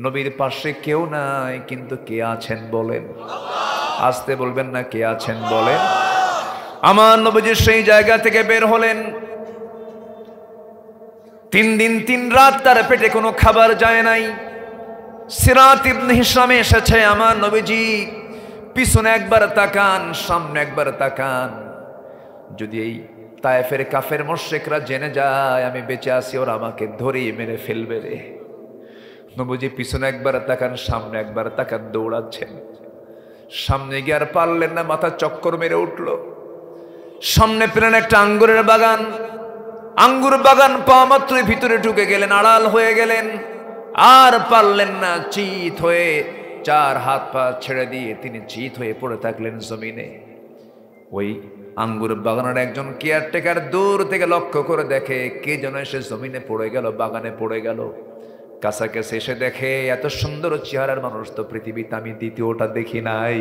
নবীর পাশে কেউ নাই, কিন্তু কে আছেন বলেন? আসতে বলবেন না, কে আছেন বলেন? আমার নবীজি সেই জায়গা থেকে বের হলেন। 3 দিন 3 রাত তার পেটে কোনো খাবার যায় নাই। সিরাত ইবনে হিশামে এসেছে, আমার নবীজি পিছনে একবার তাকান, সামনে একবার তাকান। যদি এই তায়েফের কাফের মুশরিকরা জেনে যায় আমি বেঁচে আছি, ওরা আমাকে ধরেই মেরে ফেলবে রে। নবীজি পিছনে একবার তাকান, সামনে একবার তাকান, দৌড়াচ্ছেন। সামনে গিয়ে আর পারলেন না, মাথা চক্কর মেরে উঠল। সামনে পেলেন একটা আঙ্গুরের বাগান। আঙ্গুর বাগান পাওয়া মাত্রই ভিতরে ঢুকে গেলেন, আড়াল হয়ে গেলেন। আর পারলেন না, চিত হয়ে 4 হাত পা ছেড়ে দিয়ে তিনি চিত হয়ে পড়ে থাকলেন জমিনে। ওই আঙ্গুর বাগানের একজন কেয়ারটেকার দূর থেকে লক্ষ্য করে দেখে কে যেন এসে জমিনে পড়ে গেল, বাগানে পড়ে গেল। কাছাকাছি এসে দেখে এত সুন্দর চেহারার মানুষ তো পৃথিবীতে আমি দ্বিতীয়টা দেখি নাই।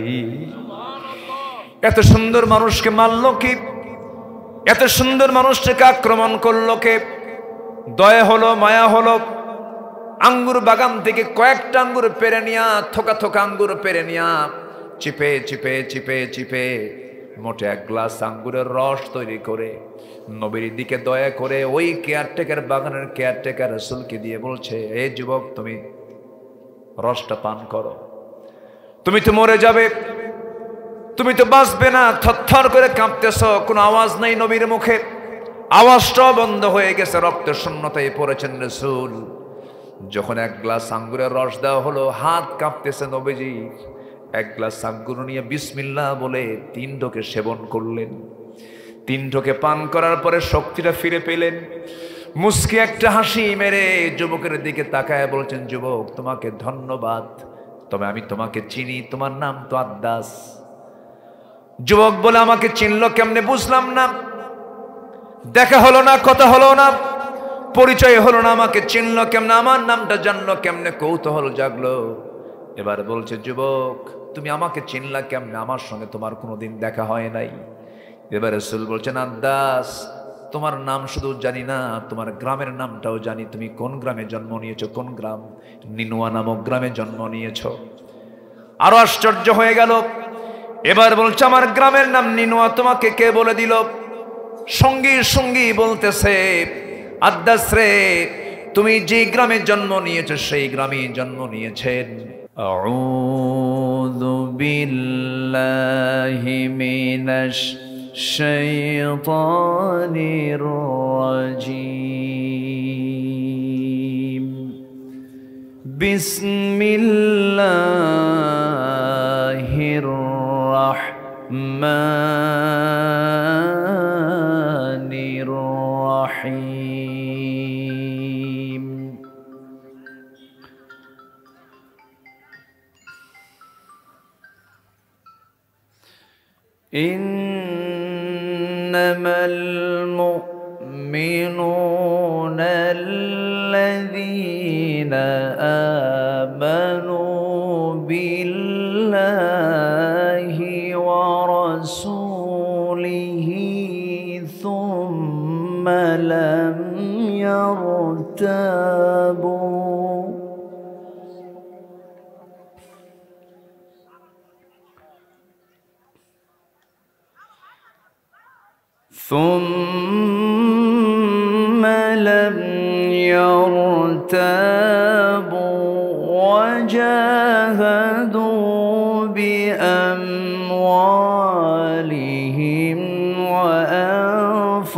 এত সুন্দর মানুষকে মারলো কি? এত সুন্দর মানুষটাকে আক্রমণ করলো কে? দয়া হলো, মায়া হলো। আঙ্গুর বাগান থেকে কয়েকটা আঙ্গুর পেরে নিয়া, থোকা থোকা আঙ্গুর পেরে নিয়া চিপে চিপে চিপে চিপে মোটে 1 গ্লাস আঙ্গুরের রস তৈরি করে নবীর দিকে দয়া করে ওই কেয়ারটেকার, বাগানের কেয়ারটেকার রাসূলকে দিয়ে বলছে, এই যুবক, তুমি রসটা পান করো, তুমি তো মরে যাবে, তুমি তো বাঁচবে না। থরথর করে কাঁপতেছ, কোনো আওয়াজ নেই নবীর মুখে, আওয়াজটাও বন্ধ হয়ে গেছে, রক্ত শূন্যতায় পড়েছেন রাসূল। যখন 1 গ্লাস আঙ্গুরের রস দেওয়া হলো, হাত কাঁপতেছে নবীজি 1 গ্লাস আঙ্গুর নিয়ে বিসমিল্লাহ বলে 3 ঢোকে সেবন করলেন। 3 ঢোকে পান করার পরে শক্তিটা ফিরে পেলেন। মুস্কি একটা হাসি মেরে যুবকের দিকে তাকায় বলছেন, যুবক, তোমাকে ধন্যবাদ, তবে আমি তোমাকে চিনি, তোমার নাম তো আদ্দাস। যুবক বলে, আমাকে চিনলো কেমনে? বুঝলাম না, দেখা হলো না, কথা হলো না, পরিচয় হলো না, আমাকে চিনলো কেমনে, আমার নামটা জানলো কেমনে? কৌতূহল জাগলো। এবার বলছে, যুবক, তুমি আমাকে চিনলা কেমনে? আমার সঙ্গে তোমার কোনোদিন দেখা হয় নাই। এবার রাসূল বলছেন, আদ্দাস, তোমার নাম শুধু জানি না, তোমার গ্রামের নামটাও জানি। তুমি কোন গ্রামে জন্ম নিয়েছো? কোন গ্রাম? নিনুয়া নামক গ্রামে জন্ম নিয়েছো। আরো আশ্চর্য হয়ে গেল। এবার বলছে, আমার গ্রামের নাম নিনুয়া, তোমাকে কে বলে দিল? সঙ্গী সঙ্গী বলতেছে, আদ্দাস রে, তুমি যে গ্রামে জন্ম নিয়েছো সেই গ্রামে জন্ম নিয়েছেন। আউযু বিল্লাহি মিনাশ শাইতানির রাজীম। বিসমিল্লাহির রাহমানির রাহিম। ইন্নামাল মুমিনুনা আল্লাযীনা আমানু বিল্লাহি ওয়া রাসূলিহি থুম্মা লাম ইয়ারতাবু। ثم لم يرتابوا وجاهدوا بأموالهم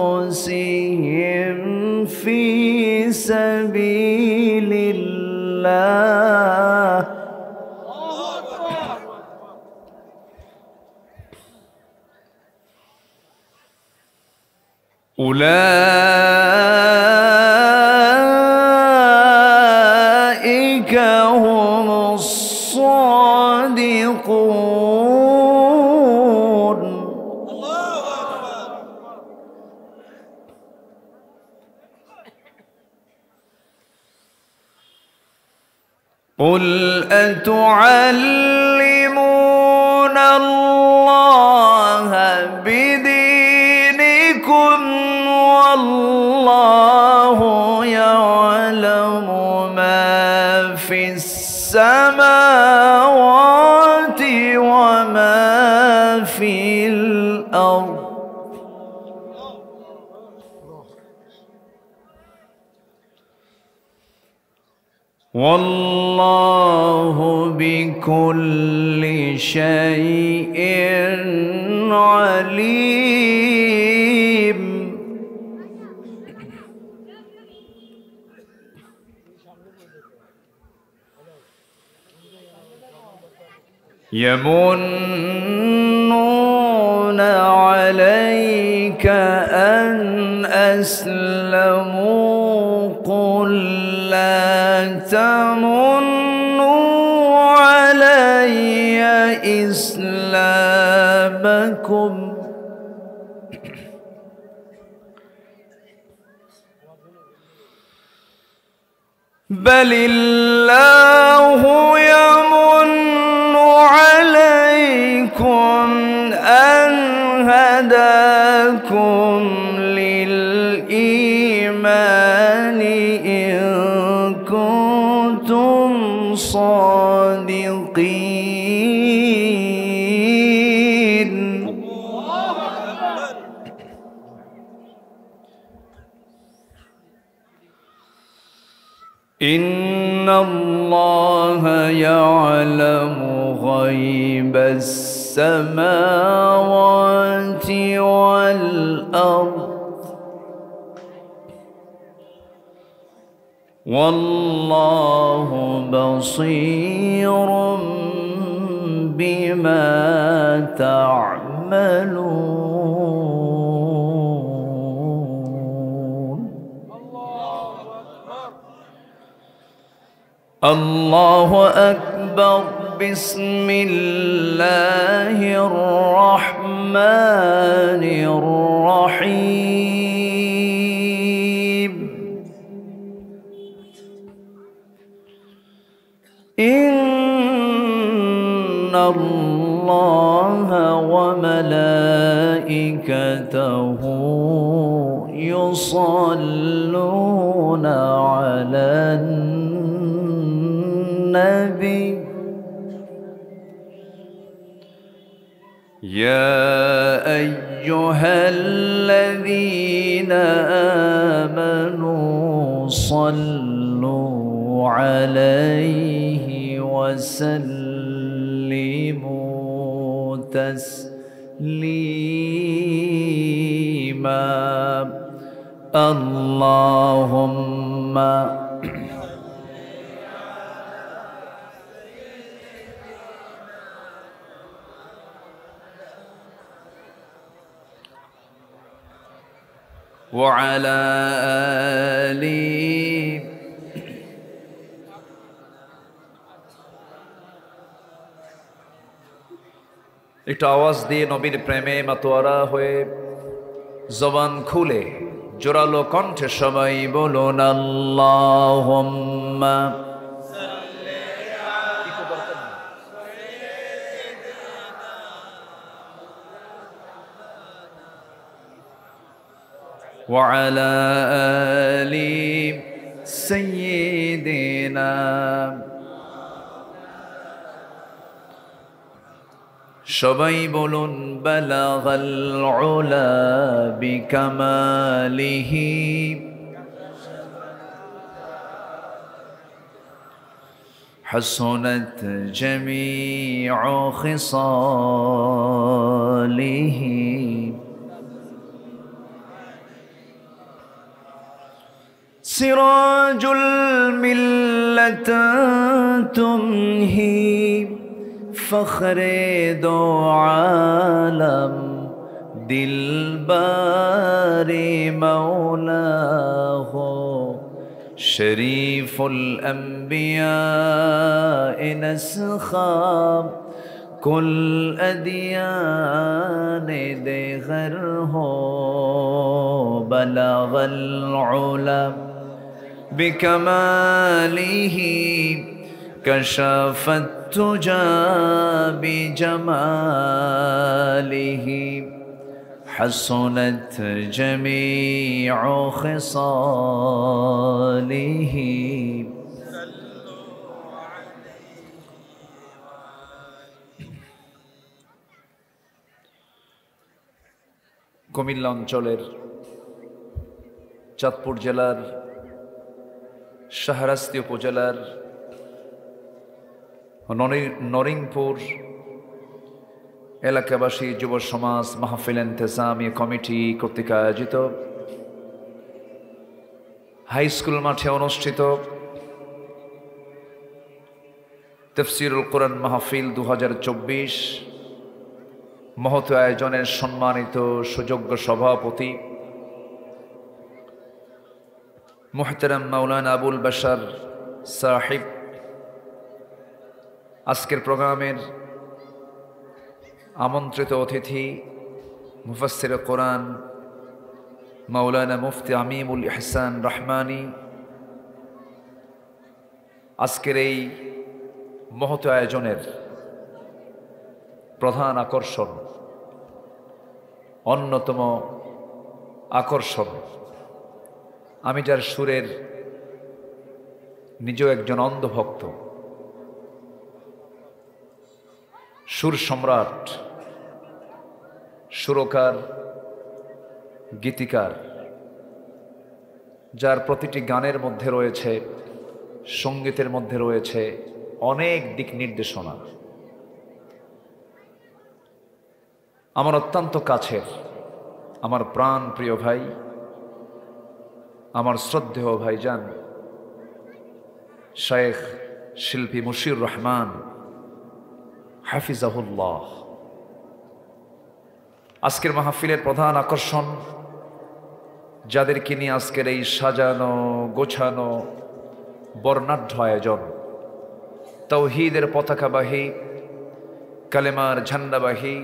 وأنفسهم في سبيل الله أولئك هم الصادقون. قل أتعلمون الله بدينكم والله يعلم ما في السماوات السماوات وما في الأرض والله بكل شيء عليم. يمنون عليك أن أسلموا قل لا تمنوا علي إسلامكم بل الله يمن عليكم أن هداكم للإيمان إن كنتم صادقين. إن الله يعلم غيب السماوات والأرض والله بصير بما تعملون. الله أكبر. بسم الله الرحمن الرحيم. إن الله وملائكته يصلون على النبي يا أيها الذين آمنوا صلوا عليه وسلموا تسليما. اللهم وعلى آله একটু আওয়াজ দিয়ে নবীর প্রেমে মাতোয়ারা হয়ে জবান খুলে জোরালো কণ্ঠে সবাই বলুন আল্লাহুম্মা وعلى آل سيدنا সবাই বলুন বালাগাল উলা বিকামালিহি حسنت جميع خصاله سراج الملة تمهي فخر دو عالم دلبار مولاه شريف الأنبياء نسخاب كل أديان دغر هو بلغ العلا بكماله كشف التجى بجماله حسنت جميع خصاله কুমিল্লা অঞ্চলের চাঁদপুর জেলার শাহরাস্তি উপজেলার নরিংপুর এলাকাবাসী যুব সমাজ মাহফিল ইন্তেজামি কমিটি কর্তৃক আয়োজিত হাই স্কুল মাঠে অনুষ্ঠিত তাফসীরুল কোরআন মাহফিল 2024 মহৎ আয়োজনের সম্মানিত সুযোগ্য সভাপতি মুহতারাম মাওলানা আবুল বাশার সাহিব, আজকের প্রোগ্রামের আমন্ত্রিত অতিথি মুফাসসির কোরআন মাওলানা মুফতি আমিমুল ইহসান রহমানী, আজকের এই মহৎ আয়োজনের প্রধান আকর্ষণ, অন্যতম আকর্ষণ, আমি যার সুরের নিজেও একজন অন্ধভক্ত, সুর সম্রাট, সুরকার, গীতিকার, যার প্রতিটি গানের মধ্যে রয়েছে, সঙ্গীতের মধ্যে রয়েছে অনেক দিক নির্দেশনা। আমার অত্যন্ত কাছের, আমার প্রাণ প্রিয় ভাই, আমার শ্রদ্ধেয় ভাইজান শেখ শিল্পী মুশিউর রহমান হাফিজাহুল্লাহ। আজকের মাহফিলের প্রধান আকর্ষণ, যাদেরকে নিয়ে আজকের এই সাজানো গোছানো বর্ণাঢ্য আয়োজন, তাওহীদের পতাকাবাহী, কালেমার ঝান্ডাবাহী,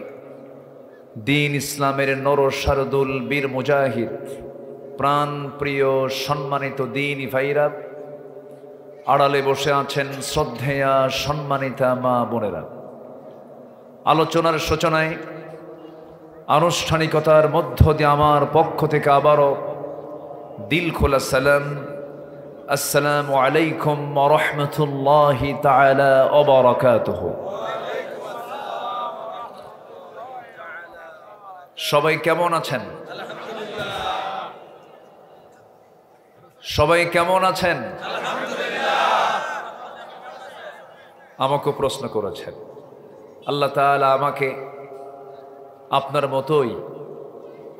দ্বীন ইসলামের নর শারদুল বীর মুজাহিদ, প্রাণ প্রিয় সম্মানিত দ্বীনী ভাইরা, আড়ালে বসে আছেন শ্রদ্ধেয়া সম্মানিতা মা বোনেরা। আলোচনার সূচনায় আনুষ্ঠানিকতার মধ্য দিয়ে আমার পক্ষ থেকে আবারও দিল খোলা সালাম, আসসালামু আলাইকুম ওয়া রাহমাতুল্লাহি তাআলা ওয়া বারাকাতুহু। সবাই কেমন আছেন? সবাই কেমন আছেন? আমাকে প্রশ্ন করেছেন। আল্লাহ তাআলা আমাকে আপনার মতোই,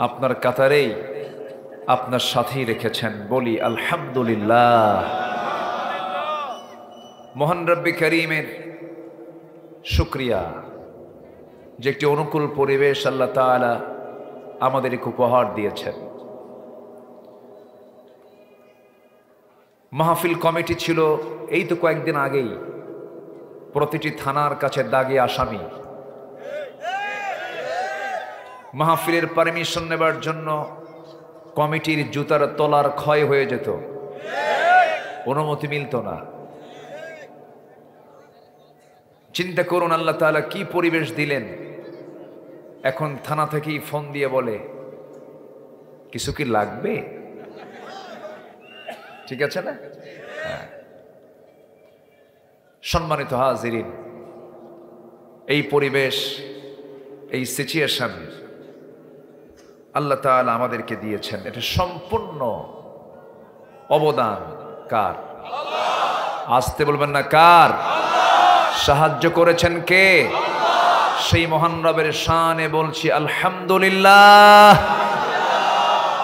আপনার কাতারেই, আপনার সাথেই রেখেছেন, বলি আলহামদুলিল্লাহ। মহান রব্বি করিমের শুকরিয়া যে একটি অনুকূল পরিবেশ আল্লাহ তাআলা আমাদেরকে উপহার দিয়েছেন। মাহফিল কমিটি ছিল এই তো কয়েকদিন আগেই প্রতিটি থানার কাছে দাগে আসামি। মাহফিলের পারমিশন নেবার জন্য কমিটির জুতার তলার ক্ষয় হয়ে যেত, অনুমতি মিলত না। চিন্তা করুন আল্লাহ তাআলা কি পরিবেশ দিলেন। এখন থানা থেকেই ফোন দিয়ে বলে কিছু কি লাগবে? ঠিক আছে না? সম্মানিত হাজিরিন, এই পরিবেশ, এই সিচুয়েশন আল্লাহ তাআলা আমাদেরকে দিয়েছেন। এটা সম্পূর্ণ অবদান কার? আসতে বলবেন না কার? সাহায্য করেছেন কে? সেই মহান রবের শানে বলছি আলহামদুলিল্লাহ।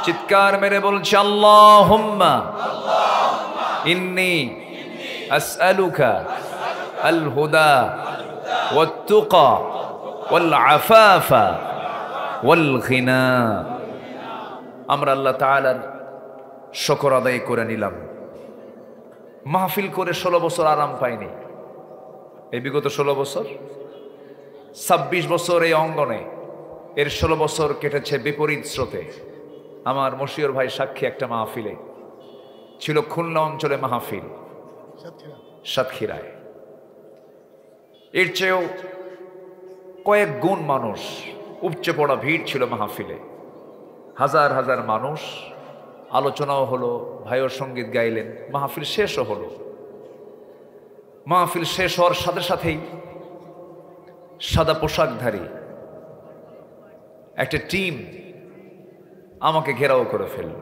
চিৎকার মেরে বলছি আল্লাহুম্মা ইন্নী আসআলুকা আল হুদা ওয়াত তুকা ওয়াল আফাফা ওয়াল গিনা। আমরা আল্লাহ তাআলার শুকর আদায় করে নিলাম। মাহফিল করে 16 বছর আরাম পাইনি। এই বিগত 16 বছর, 26 বছর এই অঙ্গনে, এর 16 বছর কেটেছে বিপরীত স্রোতে। আমার মশিউর ভাই সাক্ষী, একটা মাহফিলে ছিল খুলনা অঞ্চলে মাহফিল, সাতক্ষীরায়। এর চেয়েও কয়েক গুণ মানুষ, উপচে পড়া ভিড় ছিল মাহফিলে। হাজার হাজার মানুষ, আলোচনাও হলো, ভাইও সঙ্গীত গাইলেন, মাহফিল শেষও হলো। মাহফিল শেষ হওয়ার সাথে সাথেই সাদা পোশাকধারী একটা টিম আমাকে ঘেরাও করে ফেলল,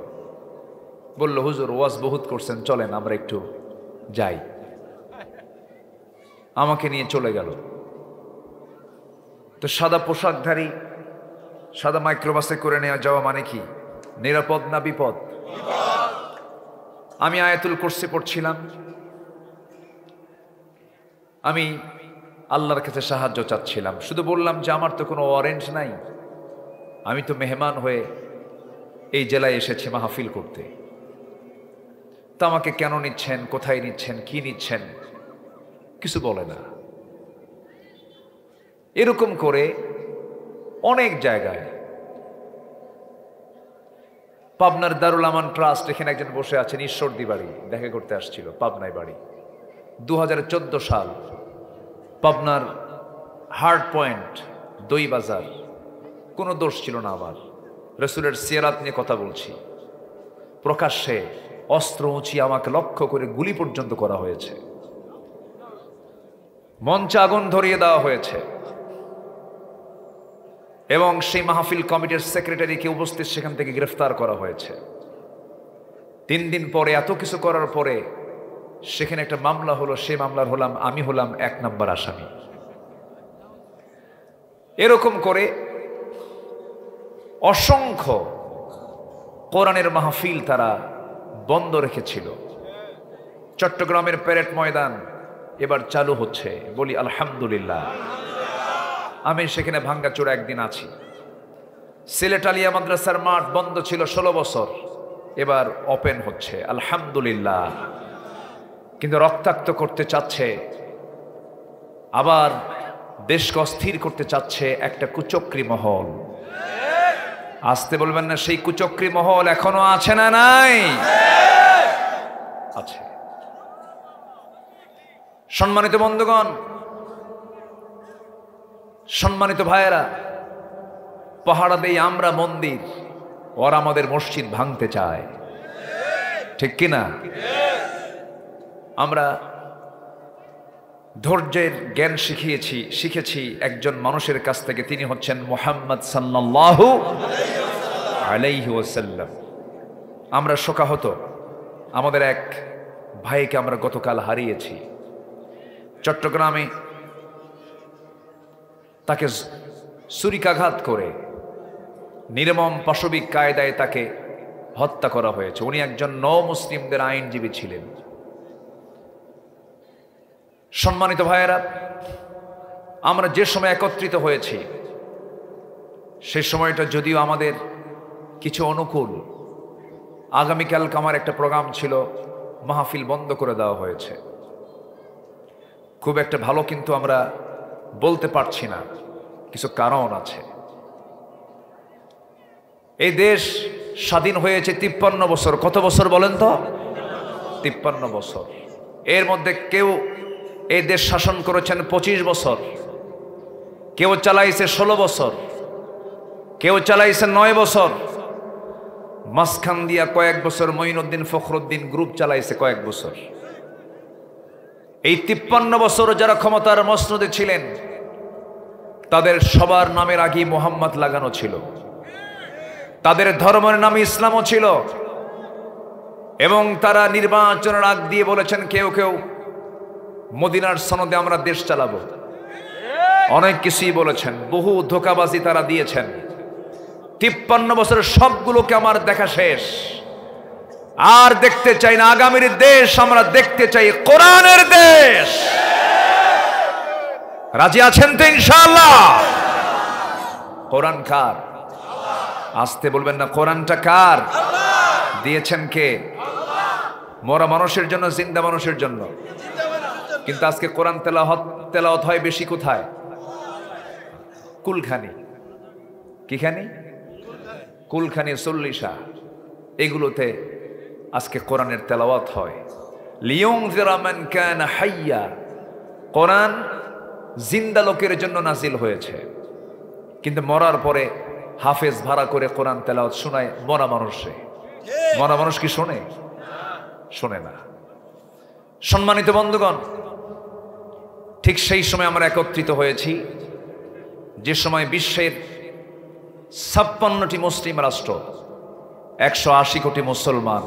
বলল, হুজুর ওয়াজ বহুত করছেন, চলেন আমরা একটু যাই। আমাকে নিয়ে চলে গেল। তো সাদা পোশাকধারী, সাদা মাইক্রোবাসে করে নেওয়া যাওয়া মানে কি? নিরাপদ না বিপদ? আমি আয়াতুল কুরসি পড়ছিলাম, আমি আল্লাহর কাছে সাহায্য চাচ্ছিলাম। শুধু বললাম যে আমার তো কোনো ওয়ারেন্ট নাই, আমি তো মেহমান হয়ে এই জেলায় এসেছি মাহফিল করতে, তা আমাকে কেন নিচ্ছেন, কোথায় নিচ্ছেন, কি নিচ্ছেন, কিছু বলে না। এরকম করে অনেক জায়গায়, পাবনার দারুল আমান ট্রাস্ট, এখানে একজন বসে আছেন, ঈশ্বরদী বাড়ি, দেখা করতে আসছিল, পাবনায় বাড়ি। 2014 সাল, পাবনার হার্ড পয়েন্ট দই বাজার, কোনো দোষ ছিল না আমার, রসুলের সিয়ারাত নিয়ে কথা বলছি, প্রকাশ্যে অস্ত্র উঁচিয়ে আমাকে লক্ষ্য করে গুলি পর্যন্ত করা হয়েছে, মঞ্চে আগুন ধরিয়ে দেওয়া হয়েছে, এবং সেই মাহফিল কমিটির সেক্রেটারিকে উপস্থিত সেখান থেকে গ্রেফতার করা হয়েছে। 3 দিন পরে, এত কিছু করার পরে সেখানে একটা মামলা হলো, সেই মামলার আমি হলাম 1 নম্বর আসামি। এরকম করে অসংখ্য কোরআনের মাহফিল তারা বন্ধ রেখেছিল। চট্টগ্রামের প্যারেড ময়দান এবার চালু হচ্ছে, বলি আলহামদুলিল্লাহ। আমি সেখানে ভাঙ্গাচোরা একদিন আছি। সিলেট আলিয়া মাদ্রাসার মাঠ বন্ধ ছিল 16 বছর, এবার ওপেন হচ্ছে আলহামদুলিল্লাহ। কিন্তু রক্তাক্ত করতে চাচ্ছে, আবার দেশকে অস্থির করতে চাচ্ছে একটা কুচক্রী মহল। আসতে বলবেন না, সেই কুচক্রী মহল এখনো আছে না নাই? আছে। সম্মানিত বন্ধুগণ, সম্মানিত ভাইয়েরা, পাহাড়া দেই আমরা মন্দির, ওরা আমাদের মসজিদ ভাঙতে চায়, ঠিক কিনা? আমরা ধৈর্যের জ্ঞান শিখেছি একজন মানুষের কাছ থেকে, তিনি হচ্ছেন মুহাম্মদ সাল্লাল্লাহু আলাইহি ওয়াসাল্লাম। আমরা শোকাহত, আমাদের এক ভাইকে আমরা গতকাল হারিয়েছি। চট্টগ্রামে তাকে ছুরিকাঘাত করে নির্মম পাশবিক কায়দায় তাকে হত্যা করা হয়েছে। উনি একজন মুসলিমদের আইনজীবী ছিলেন। সম্মানিত ভাইয়েরা, আমরা যে সময় একত্রিত হয়েছি, সে সময়টা যদিও আমাদের কিছু অনুকূল, আগামীকালকে আমার একটা প্রোগ্রাম ছিল, মাহফিল বন্ধ করে দেওয়া হয়েছে। খুব একটা ভালো কিন্তু আমরা বলতে পারছি না, কিছু কারণ আছে। এই দেশ স্বাধীন হয়েছে 53 বছর। কত বছর বলেন তো? 53 বছর। এর মধ্যে কেউ এই দেশ শাসন করেছেন 25 বছর, কেউ চালাইছে 16 বছর, কেউ চালাইছে 9 বছর, মাঝখান দিয়া কয়েক বছর মঈনুদ্দিন ফখরুদ্দিন গ্রুপ চালাইছে কয়েক বছর। এই 53 বছর যারা ক্ষমতার মসনদে ছিলেন, তাদের সবার নামের আগে মোহাম্মদ লাগানো ছিল, তাদের ধর্মের নাম ইসলামও ছিল, এবং তারা নির্বাচনের আগ দিয়ে বলেছেন কেউ কেউ মদিনার সনদে আমরা দেশ চালাবো, অনেক কিছুই বলেছেন, বহু ধোঁকাবাজি তারা দিয়েছেন। 53 বছরের সবগুলোকে আমার দেখা শেষ, আর দেখতে চাই না। আগামীর দেশ আমরা দেখতে চাই কোরআনের দেশ। রাজি আছেন তো ইনশাআল্লাহ? কোরআন কার? আসতে বলবেন না, কোরআনটা কার? দিয়েছেন কে? মরা মানুষের জন্য, জিন্দা মানুষের জন্য। কিন্তু আজকে কোরআন তেলাওয়াত হয় বেশি কোথায়? কুলখানি। কিখানি? কুলখানি, চল্লিশা, এগুলোতে আজকে কোরআনের তেলাওয়াত হয়। লিয়ুনযিরা মান কানা হাইয়া, কোরআন জিন্দা লোকের জন্য নাজিল হয়েছে, কিন্তু মরার পরে হাফেজ ভাড়া করে কোরআন তেলাওয়াত শোনায় মরা মানুষে। মরা মানুষ কি শোনে? শোনে না। সম্মানিত বন্ধুগণ, ঠিক সেই সময় আমরা একত্রিত হয়েছি যে সময় বিশ্বের 56টি মুসলিম রাষ্ট্র 180 কোটি মুসলমান,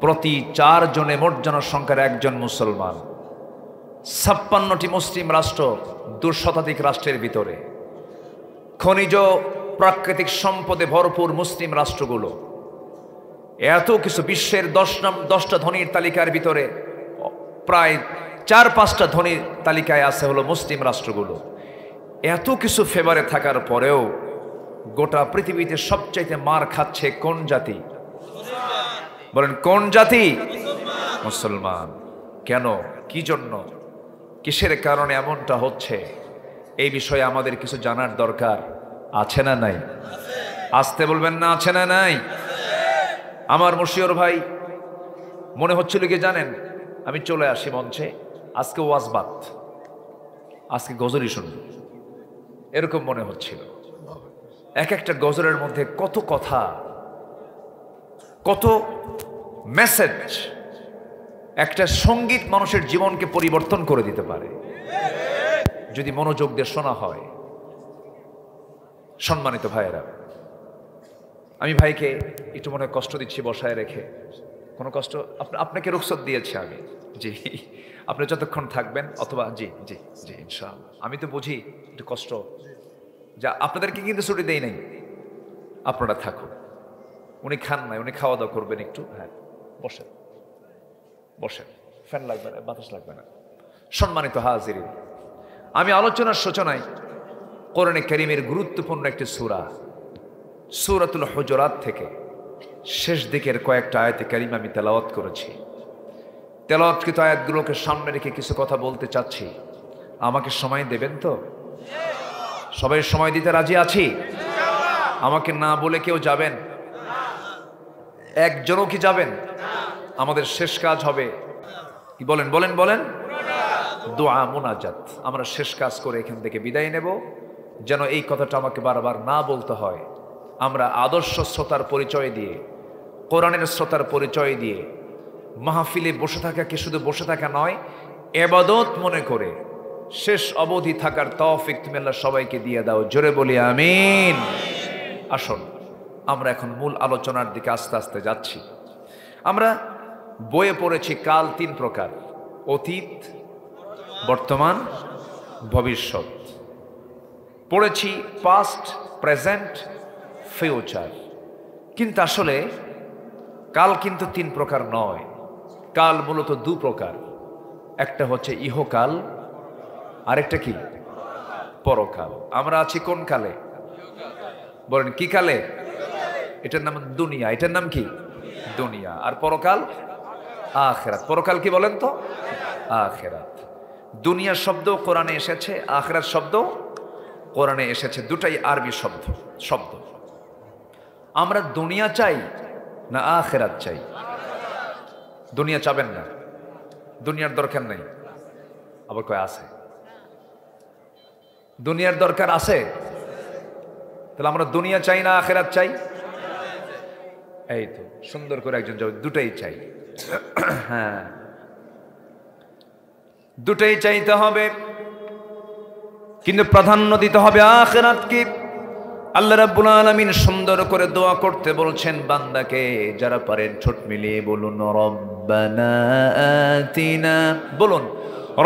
প্রতি 4 জনে মোট জনসংখ্যার 1 জন মুসলমান, 56টি মুসলিম রাষ্ট্র 2 শতাধিক রাষ্ট্রের ভিতরে, খনিজ প্রাকৃতিক সম্পদে ভরপুর মুসলিম রাষ্ট্রগুলো, এত কিছু, বিশ্বের 10টা ধনীর তালিকার ভিতরে প্রায় 4-5টা ধনীর তালিকায় আছে হলো মুসলিম রাষ্ট্রগুলো। এত কিছু ফেভারে থাকার পরেও গোটা পৃথিবীতে সবচাইতে মার খাচ্ছে কোন জাতি? বলেন কোন জাতি? মুসলমান। কেন? কি জন্য? কিসের কারণে এমনটা হচ্ছে? এই বিষয়ে আমাদের কিছু জানার দরকার আছে না নাই? আসতে বলবেন না, আছে না নাই? আমার মশিউর ভাই মনে হচ্ছিল কি জানেন, আমি চলে আসি মঞ্চে, আজকে ওয়াজবাত, আজকে গজলই শুনব, এরকম মনে হচ্ছিল। এক একটা গজলের মধ্যে কত কথা, কত মেসেজ। একটা সঙ্গীত মানুষের জীবনকে পরিবর্তন করে দিতে পারে যদি মনোযোগ দিয়ে শোনা হয়। সম্মানিত ভাইয়েরা, আমি ভাইকে একটু মনে কষ্ট দিচ্ছি বসায় রেখে, কোনো কষ্ট? আপনাকে রুখসত দিয়েছি আমি, জি আপনি যতক্ষণ থাকবেন, অথবা জি জি জি ইনশাআল্লাহ। আমি তো বুঝি একটু কষ্ট, যা আপনাদেরকে কিন্তু ছুটি দেই নাই, আপনারা থাকুন। উনি খান নাই, উনি খাওয়া দাওয়া করবেন একটু। হ্যাঁ বসেন বসেন, ফ্যান লাগবে না, বাতাস লাগবে না। সম্মানিত হাজিরিন, আমি আলোচনার সূচনায় কোরআনে কারীমের গুরুত্বপূর্ণ একটি সূরা, সূরাতুল হুজুরাত থেকে শেষ দিকের কয়েকটা আয়াতে কারিমা আমি তেলাওয়াত করেছি। তেলাওয়াতকৃত আয়াতগুলোকে সামনে রেখে কিছু কথা বলতে চাচ্ছি। আমাকে সময় দেবেন তো? সবাই সময় দিতে রাজি আছি? আমাকে না বলে কেউ যাবেন? একজনও কি যাবেন? আমাদের শেষ কাজ হবে কি? বলেন বলেন বলেন, দোয়া মুনাজাত। আমরা শেষ কাজ করে এখান থেকে বিদায় নেব, যেন এই কথাটা আমাকে বারবার না বলতে হয়। আমরা আদর্শ শ্রোতার পরিচয় দিয়ে, কোরআনের শ্রোতার পরিচয় দিয়ে মাহফিলে বসে থাকাকে শুধু বসে থাকা নয়, ইবাদত মনে করে শেষ অবধি থাকার তৌফিক তুমি আল্লাহ সবাইকে দিয়ে দাও। জোরে বলি আমিন। আসুন আমরা এখন মূল আলোচনার দিকে আস্তে আস্তে যাচ্ছি। আমরা বইয়ে পড়েছি কাল 3 প্রকার: অতীত, বর্তমান, ভবিষ্যৎ। পড়েছি পাস্ট, প্রেজেন্ট, ফিউচার। কিন্তু আসলে কাল কিন্তু 3 প্রকার নয়, কাল মূলত 2 প্রকার। একটা হচ্ছে ইহকাল, আরেকটা কি? পরকাল। আমরা আছি কোন কালে? বলেন কি কালে? এটার নাম দুনিয়া। এটার নাম কি? দুনিয়া। আর পরকাল আখিরাত। পরকাল কি বলেন তো? আখিরাত। দুনিয়া শব্দ কোরআনে এসেছে, আখিরাত শব্দ কোরআনে এসেছে, দুটাই আরবি শব্দ। আমরা দুনিয়া চাই না আখিরাত চাই? দুনিয়া চাবেন না? দুনিয়ার দরকার নেই? আবার কয় আছে? দুনিয়ার দরকার আছে। তাহলে আমরা দুনিয়া চাই না আখিরাত চাই? এই তো সুন্দর করে একজন জবাব, দুটাই চাই। হ্যাঁ, দুটাই চাইতে হবে, কিন্তু প্রাধান্য দিতে হবে আখিরাতকে। আল্লাহ রাব্বুল আলামিন সুন্দর করে দোয়া করতে বলছেন বান্দাকে। যারা পারেন ঠোঁট মিলিয়ে বলুন রব্বানা আতিনা, বলুন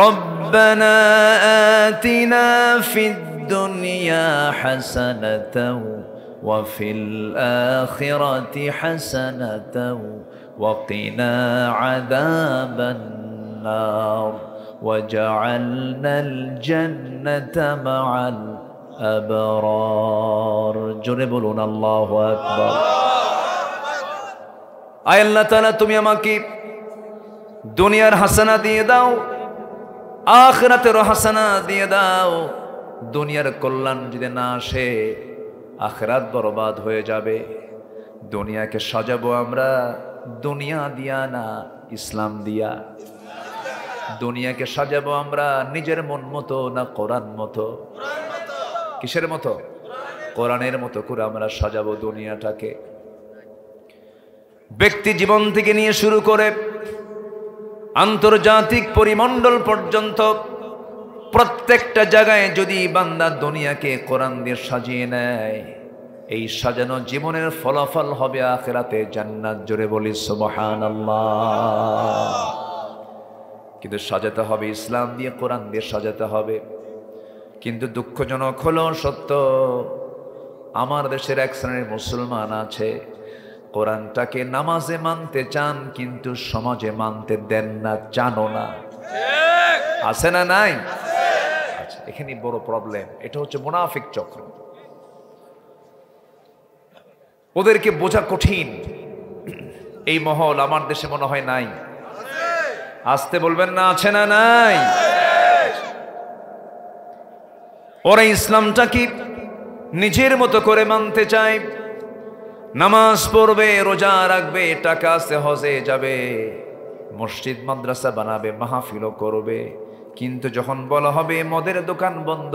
রব্বানা আতিনা ফিদ দুনিয়া হাসানাতাও ওয়া ফিল আখিরাতি হাসানাতাও ওয়া কিনা আযাবান নার ওয়াজআলনাল জান্নাতা মাআল আবরার। জোরে বলুন আল্লাহু আকবার। আয় আল্লাহ তাআলা, তুমি আমাকে দুনিয়ার হাসানা দিয়ে দাও, আখিরাতের হাসানা দিয়ে দাও। দুনিয়ার কল্যাণ যদি না আসে, আখিরাত বরবাদ হয়ে যাবে। দুনিয়াকে সাজাবো আমরা দুনিয়া দিয়া না, ইসলাম দিয়া। দুনিয়াকে সাজাবো আমরা নিজের মন মতো না কোরআন মতো? কিসের মতো? কোরআনের মতো করে আমরা সাজাবো দুনিয়াটাকে। ব্যক্তি জীবন থেকে নিয়ে শুরু করে আন্তর্জাতিক পরিমণ্ডল পর্যন্ত প্রত্যেকটা জায়গায় যদি বান্দা দুনিয়াকে কোরআন দিয়ে সাজিয়ে নেয়, এই সাজানো জীবনের ফলাফল হবে আখিরাতে জান্নাত। জোরে বলি সুবহানাল্লাহ। কিন্তু সাজাতে হবে ইসলাম দিয়ে, কোরআন দিয়ে সাজাতে হবে। কিন্তু দুঃখজনক হলো সত্য, আমার দেশের এক শ্রেণীর মুসলমান আছে, কোরআনটাকে নামাজে মানতে চান কিন্তু সমাজে মানতে দেন না, জানো না। আছে না নাই? আচ্ছা, এখানে বড় প্রবলেম। এটা হচ্ছে মুনাফিক চক্র। ওদেরকে বোঝা কঠিন। এই মহল আমার দেশে মনে হয় নাই। আসতে বলবেন না, আছে না নাই? ওরা ইসলামটা কি নিজের মতো করে মানতে চায়, নামাজ পড়বে, রোজা রাখবে, টাকা আছে, হজে যাবে, মসজিদ মাদ্রাসা বানাবে, মাহফিলও করবে। কিন্তু যখন বলা হবে মদের দোকান বন্ধ,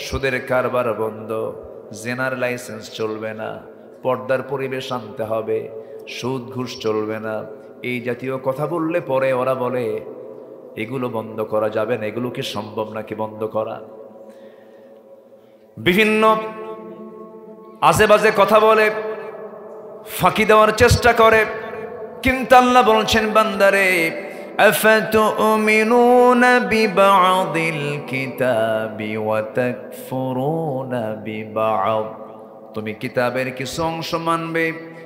সুদের কারবার বন্ধ, জেনার লাইসেন্স চলবে না, পর্দার পরিবেশ আনতে হবে, সুদ ঘুষ চলবে না, এই জাতীয় কথা বললে পরে ওরা বলে এগুলো বন্ধ করা যাবে না। এগুলো কি সম্ভব নাকি বন্ধ করা? বিভিন্ন আজে বাজে কথা বলে, ফাঁকি দেওয়ার চেষ্টা করে। কিন্তু আল্লাহ বলছেন, বান্দারে আফাতুমিনুনা বিবাদিল কিতাবি ওয়া তাকফুরুনা বিবাদ। তুমি কিতাবের কিছু অংশ মানবে,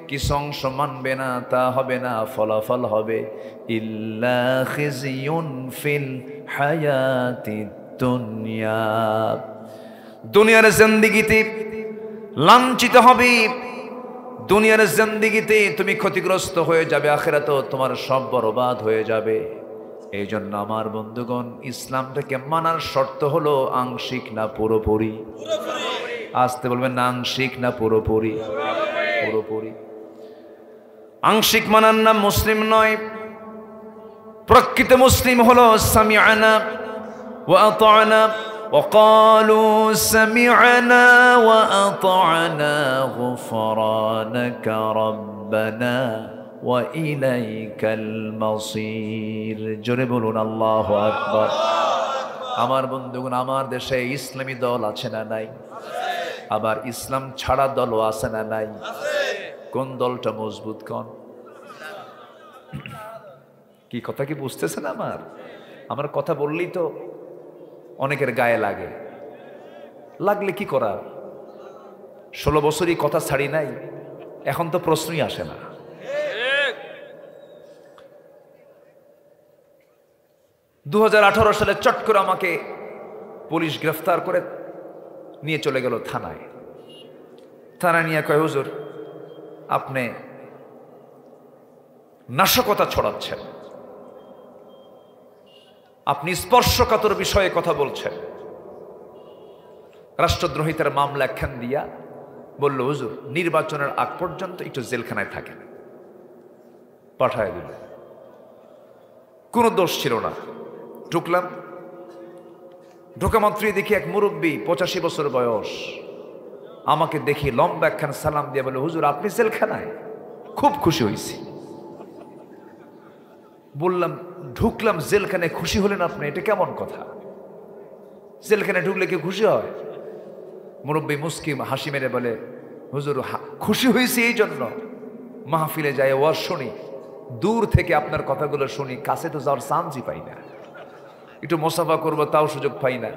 কিছু অংশ মানবে না, তা হবে না, ফলাফল হবে ইল্লা খিজিয়ুন ফিল হায়াতিদ দুনিয়া। দুনিয়ার জিন্দেগিতে লাঞ্ছিত হবে, দুনিয়ার জিন্দেগিতে তুমি ক্ষতিগ্রস্ত হয়ে যাবে, আখিরাতেও তোমার সব বরবাদ হয়ে যাবে। এই জন্য আমার বন্ধুগণ, ইসলামটাকে মানার শর্ত হলো আংশিক না পুরোপুরি। আসতে বলবেন না, আংশিক না পুরোপুরি? পুরোপুরি। আংশিক মানার নাম মুসলিম নয়। প্রকৃত মুসলিম হলো সামিআনা ওয়া আতা'না وقالوا سمعنا وأطعنا غفرانك ربنا وإليك المصير। জোরে বলুন আল্লাহু আকবার। আমার বন্ধুগণ, আমার দেশে ইসলামী দল আছে না নাই? আবার ইসলাম ছাড়া দলও আছে না নাই? কোন দলটা মজবুত? কোন? কি কথা কি বুঝতেছেন? আমার কথা বললেই তো অনেকের গায়ে লাগে। লাগলে কি করার? 16 বছরই কথা ছাড়ি নাই, এখন তো প্রশ্নই আসে না। ঠিক। 2018 সালে চট করে আমাকে পুলিশ গ্রেফতার করে নিয়ে চলে গেল থানায়। থানায় নিয়ে কয়, হুজুর আপনি নাশকতা ছড়াচ্ছেন, আপনি স্পর্শকাতর বিষয়ে কথা বলছেন। রাষ্ট্রদ্রোহিতার মামলা একখান দিয়া বলল, হুজুর নির্বাচনের আগ পর্যন্ত একটু জেলখানায় থাকেন। পাঠায় দিল। কোনো দোষ ছিল না। ঢুকলাম, ঢোকা মাত্রই দেখি এক মুরব্বী, 85 বছর বয়স, আমাকে দেখি লম্বা একখান সালাম দিয়ে বলে, হুজুর আপনি জেলখানায়? খুব খুশি হয়েছি। বললাম, ঢুকলাম জেলখানায়, খুশি হলেন আপনি? এটা কেমন কথা? জেলখানায় ঢুকলে কি খুশি হয়? মুরব্বী মুস্কি হাসি মেরে বলে, হুজুর খুশি হয়েছি এই জন্য মাহফিলে যায় ওয়াজ শুনি, দূর থেকে আপনার কথাগুলো শুনি, কাছে তো যাওয়ার চান্সই পাই না, একটু মোসাফা করবো তাও সুযোগ পাই না।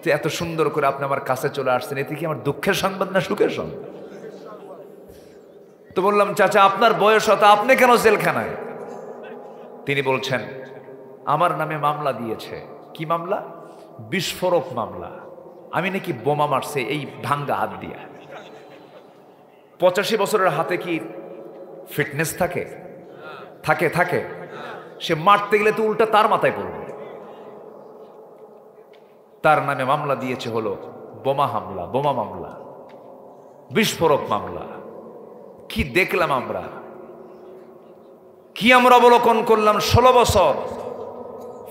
তো এত সুন্দর করে আপনি আমার কাছে চলে আসছেন, এতে কি আমার দুঃখের সংবাদ না সুখের সংবাদ? তো বললাম, চাচা আপনার বয়স হতো, আপনি কেন জেলখানায়? তিনি বলছেন, আমার নামে মামলা দিয়েছে। কি মামলা? বিস্ফোরক মামলা। আমি নাকি বোমা মারছে এই ভাঙ্গা হাত দিয়া। 85 বছরের হাতে কি ফিটনেস থাকে? থাকে থাকে। সে মারতে গেলে তো উল্টা তার মাথায় পড়বে। তার নামে মামলা দিয়েছে হলো বোমা হামলা, বোমা মামলা, বিস্ফোরক মামলা। কি দেখলাম আমরা, কি আমরা অবলোকন করলাম। 16 বছর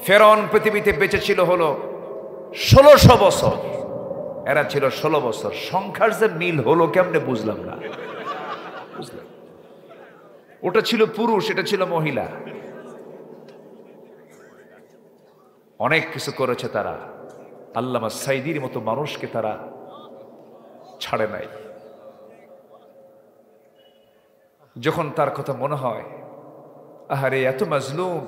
ফেরাউন পৃথিবীতে বেঁচে ছিল হলো 1600 বছর, এরা ছিল 16 বছর। সংখ্যার যে মিল হলো কেমনে বুঝলাম না। বুঝলাম, ওটা ছিল পুরুষ, এটা ছিল মহিলা। অনেক কিছু করেছে তারা। আল্লামা সাইদির মতো মানুষকে তারা ছাড়ে নাই। যখন তার কথা মনে হয়, আহারে এত মাজলুম,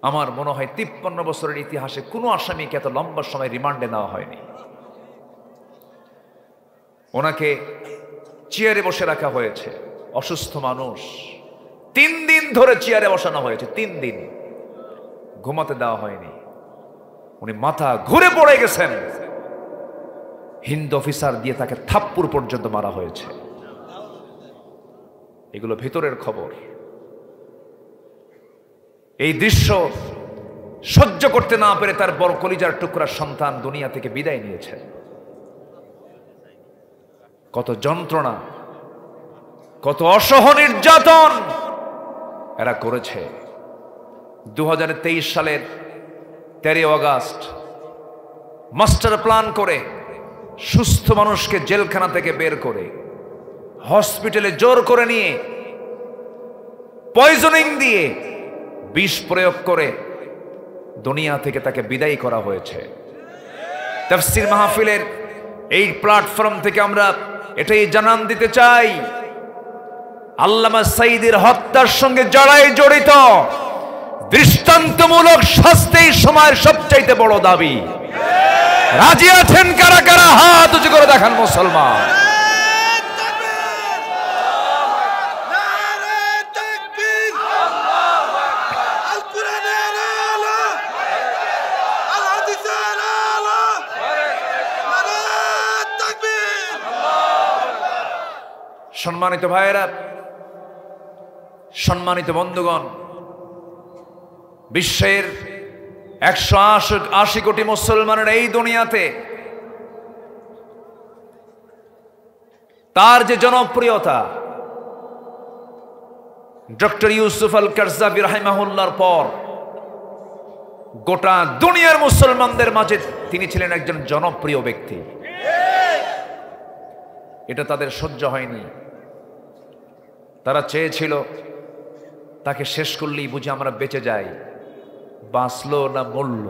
আমার মনে হয় 53 বছরের ইতিহাসে কোনো আসামিকে এত লম্বা সময় রিমান্ডে নেওয়া হয়নি। ওনাকে চেয়ারে বসে রাখা হয়েছে, অসুস্থ মানুষ, 3 দিন ধরে চেয়ারে বসানো হয়েছে, 3 দিন ঘুমাতে দেওয়া হয়নি। উনি মাথা ঘুরে পড়ে গেছেন, হিন্দ অফিসার দিয়ে তাকে থাপ্পড় পর্যন্ত মারা হয়েছে। এগুলো ভেতরের খবর। এই দৃশ্য সহ্য করতে না পেরে তার বড় কলিজার টুকরা সন্তান দুনিয়া থেকে বিদায় নিয়েছে। কত যন্ত্রণা, কত অসহ নির্যাতন এরা করেছে। 2023 সালের 13 আগস্ট মাস্টার প্ল্যান করে সুস্থ মানুষকে জেলখানা থেকে বের করে হসপিটালে জোর করে নিয়ে পয়জনিং দিয়ে বিষ প্রয়োগ করে দুনিয়া থেকে তাকে বিদায় করা হয়েছে। তাফসীর মাহফিলের এই প্ল্যাটফর্ম থেকে আমরা এটাই জানান দিতে চাই, আল্লামা সাঈদীর হত্যার সঙ্গে যারাই জড়িত, দৃষ্টান্তমূলক শাস্তি সময়ের সবচাইতে বড় দাবি। রাজি আছেন কারা কারা? হাত উঁচু করে দেখান মুসলমান। সম্মানিত ভাইয়েরা, সম্মানিত বন্ধুগণ, বিশ্বের 180 কোটি মুসলমানের এই দুনিয়াতে তার যে জনপ্রিয়তা, ডক্টর ইউসুফ আল কারজাবী রাহিমাহুল্লাহর পর গোটা দুনিয়ার মুসলমানদের মাঝে তিনি ছিলেন একজন জনপ্রিয় ব্যক্তি। এটা তাদের সহ্য হয়নি। তারা চেয়েছিল তাকে শেষ করলেই বুঝি আমরা বেঁচে যাই। বাঁচলো না মরল?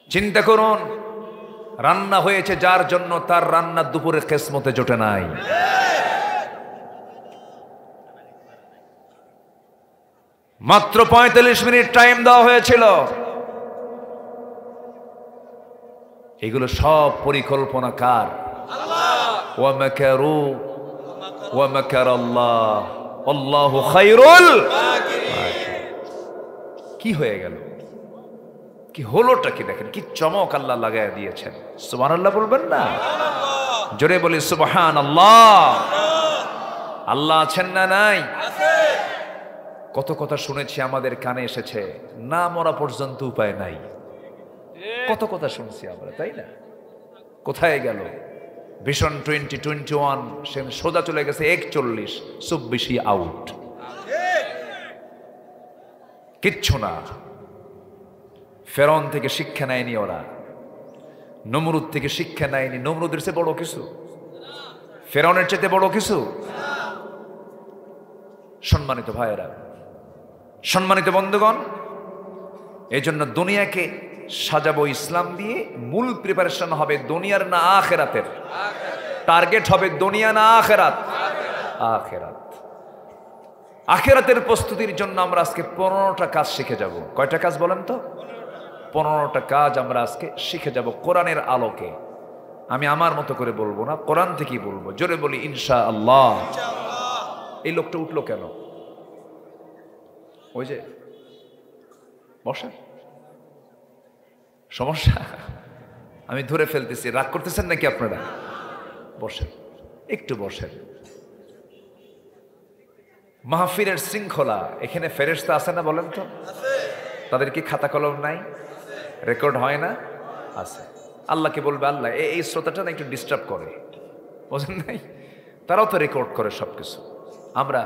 চিন্তা করুন, রান্না হয়েছে যার জন্য, তার রান্না দুপুরে কিসমতে জোটে নাই। মাত্র 45 মিনিট টাইম দেওয়া হয়েছিল। এগুলো সব পরিকল্পনা কার? ওয়া মাকারু ওয়া মাকারাল্লাহ আল্লাহু খায়রুল মাকিরিন। কি হয়ে গেল? কি হলোটা কি? দেখেন কি চমক আল্লাহ লাগায় দিয়েছেন। সুবহানাল্লাহ বলবেন না? জোরে বলি সুবহানাল্লাহ। আল্লাহ আছেন না নাই? কত কথা শুনেছি, আমাদের কানে এসেছে, না মরা পর্যন্ত উপায় নাই। কত কথা শুনছি আমরা, তাই না? কোথায় গেল ভিশন 2021? সে সোজা চলে গেছে 41, 24 আউট, কিচ্ছু না। ফেরাউন থেকে শিক্ষা নেয়নি ওরা, নমরুদ থেকে শিক্ষা নেয়নি। নমরুদের চেয়ে বড় কিছু, ফেরাউনের চেয়ে বড় কিছু। সম্মানিত ভাইয়েরা, সম্মানিত বন্ধুগণ, এই জন্য দুনিয়াকে সাজাবো ইসলাম দিয়ে। মূল প্রিপারেশন হবে দুনিয়ার না আখেরাতের। টার্গেট হবে দুনিয়া না আখেরাত? আখেরাত। আখেরাতের প্রস্তুতির জন্য আমরা আজকে 15টা কাজ শিখে যাব। কয়টা কাজ বলেন তো? 15টা কাজ আমরা আজকে শিখে যাব কোরআনের আলোকে। আমি আমার মতো করে বলবো না, কোরআন থেকেই বলবো। জোরে বলি ইনশাআল্লাহ। এই লোকটা উঠলো কেন? ওই যে বসেন, সমস্যা? আমি ধরে ফেলতেছি, রাগ করতেছেন নাকি আপনারা? বসেন, একটু বসেন। মাহফিলের শৃঙ্খলা, এখানে ফেরেশতা আছে না বলেন তো? তাদের কি খাতা কলম নাই? রেকর্ড হয় না? আছে। আল্লাহকে বলবে, আল্লাহ এই শ্রোতাটা না একটু ডিস্টার্ব করে, বোঝেন নাই? তারাও তো রেকর্ড করে সবকিছু। আমরা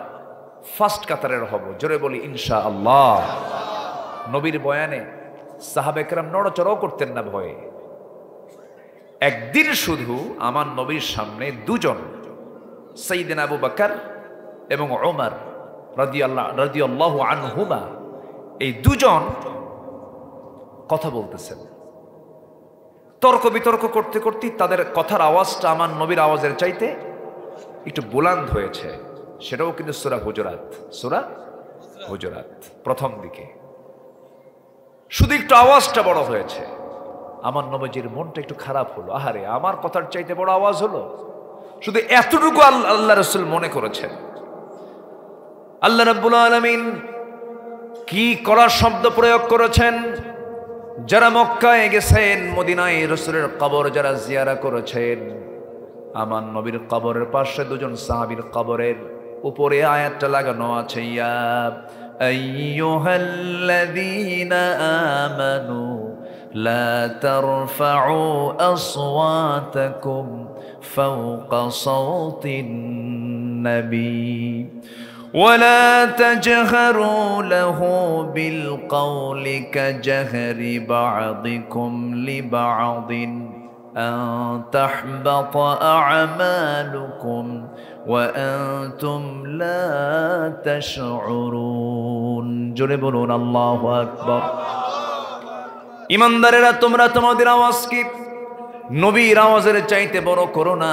ফার্স্ট কাতারের হব। জোরে বলি ইনশাআল্লাহ। নবীর বয়ানে সাহাবে কেরাম নড়চড়ও করতেন না ভয়ে। একদিন শুধু আমার নবীর সামনে দুজন, সাইয়েদনা আবু বকর এবং ওমর রাদিয়াল্লাহু আনহুমা, এই দুজন কথা বলতেছেন। তর্ক বিতর্ক করতে করতে তাদের কথার আওয়াজটা আমার নবীর আওয়াজের চাইতে একটু বুলান্দ হয়েছে। সেটাও কিন্তু সূরা হুজুরাত প্রথম দিকে। শুধু একটু আওয়াজটা বড় হয়েছে। আমার নবীজির মনটা একটু খারাপ হলো, আহারে আমার কথার চাইতে বড় আওয়াজ হলো। শুধু এতটুকু আল্লাহ রাসূল মনে করেছেন। আল্লাহ রাব্বুল আলামিন কি করার শব্দ প্রয়োগ করেছেন? যারা মক্কায় গেছেন, মদিনায় রাসূলের কবর যারা জিয়ারা করেছেন, আমার নবীর কবরের পাশে দুজন সাহাবীর কবরের উপরে আয়াতটা লাগানো আছে, ইয়া আইয়ুহাল্লাযীনা আমানু লা তারফাউ আসওয়াতাকুম ফাওকা সাওতিন নবী ولا تجهروا له بالقول كجهر بعضكم لبعض أن تحبط أعمالكم وأنتم لا تشعرون جربون الله أكبر ইমানদারেরা তোমরা তোমাদের আওয়াজকে নবীর আওয়াজের চাইতে বড় করো না,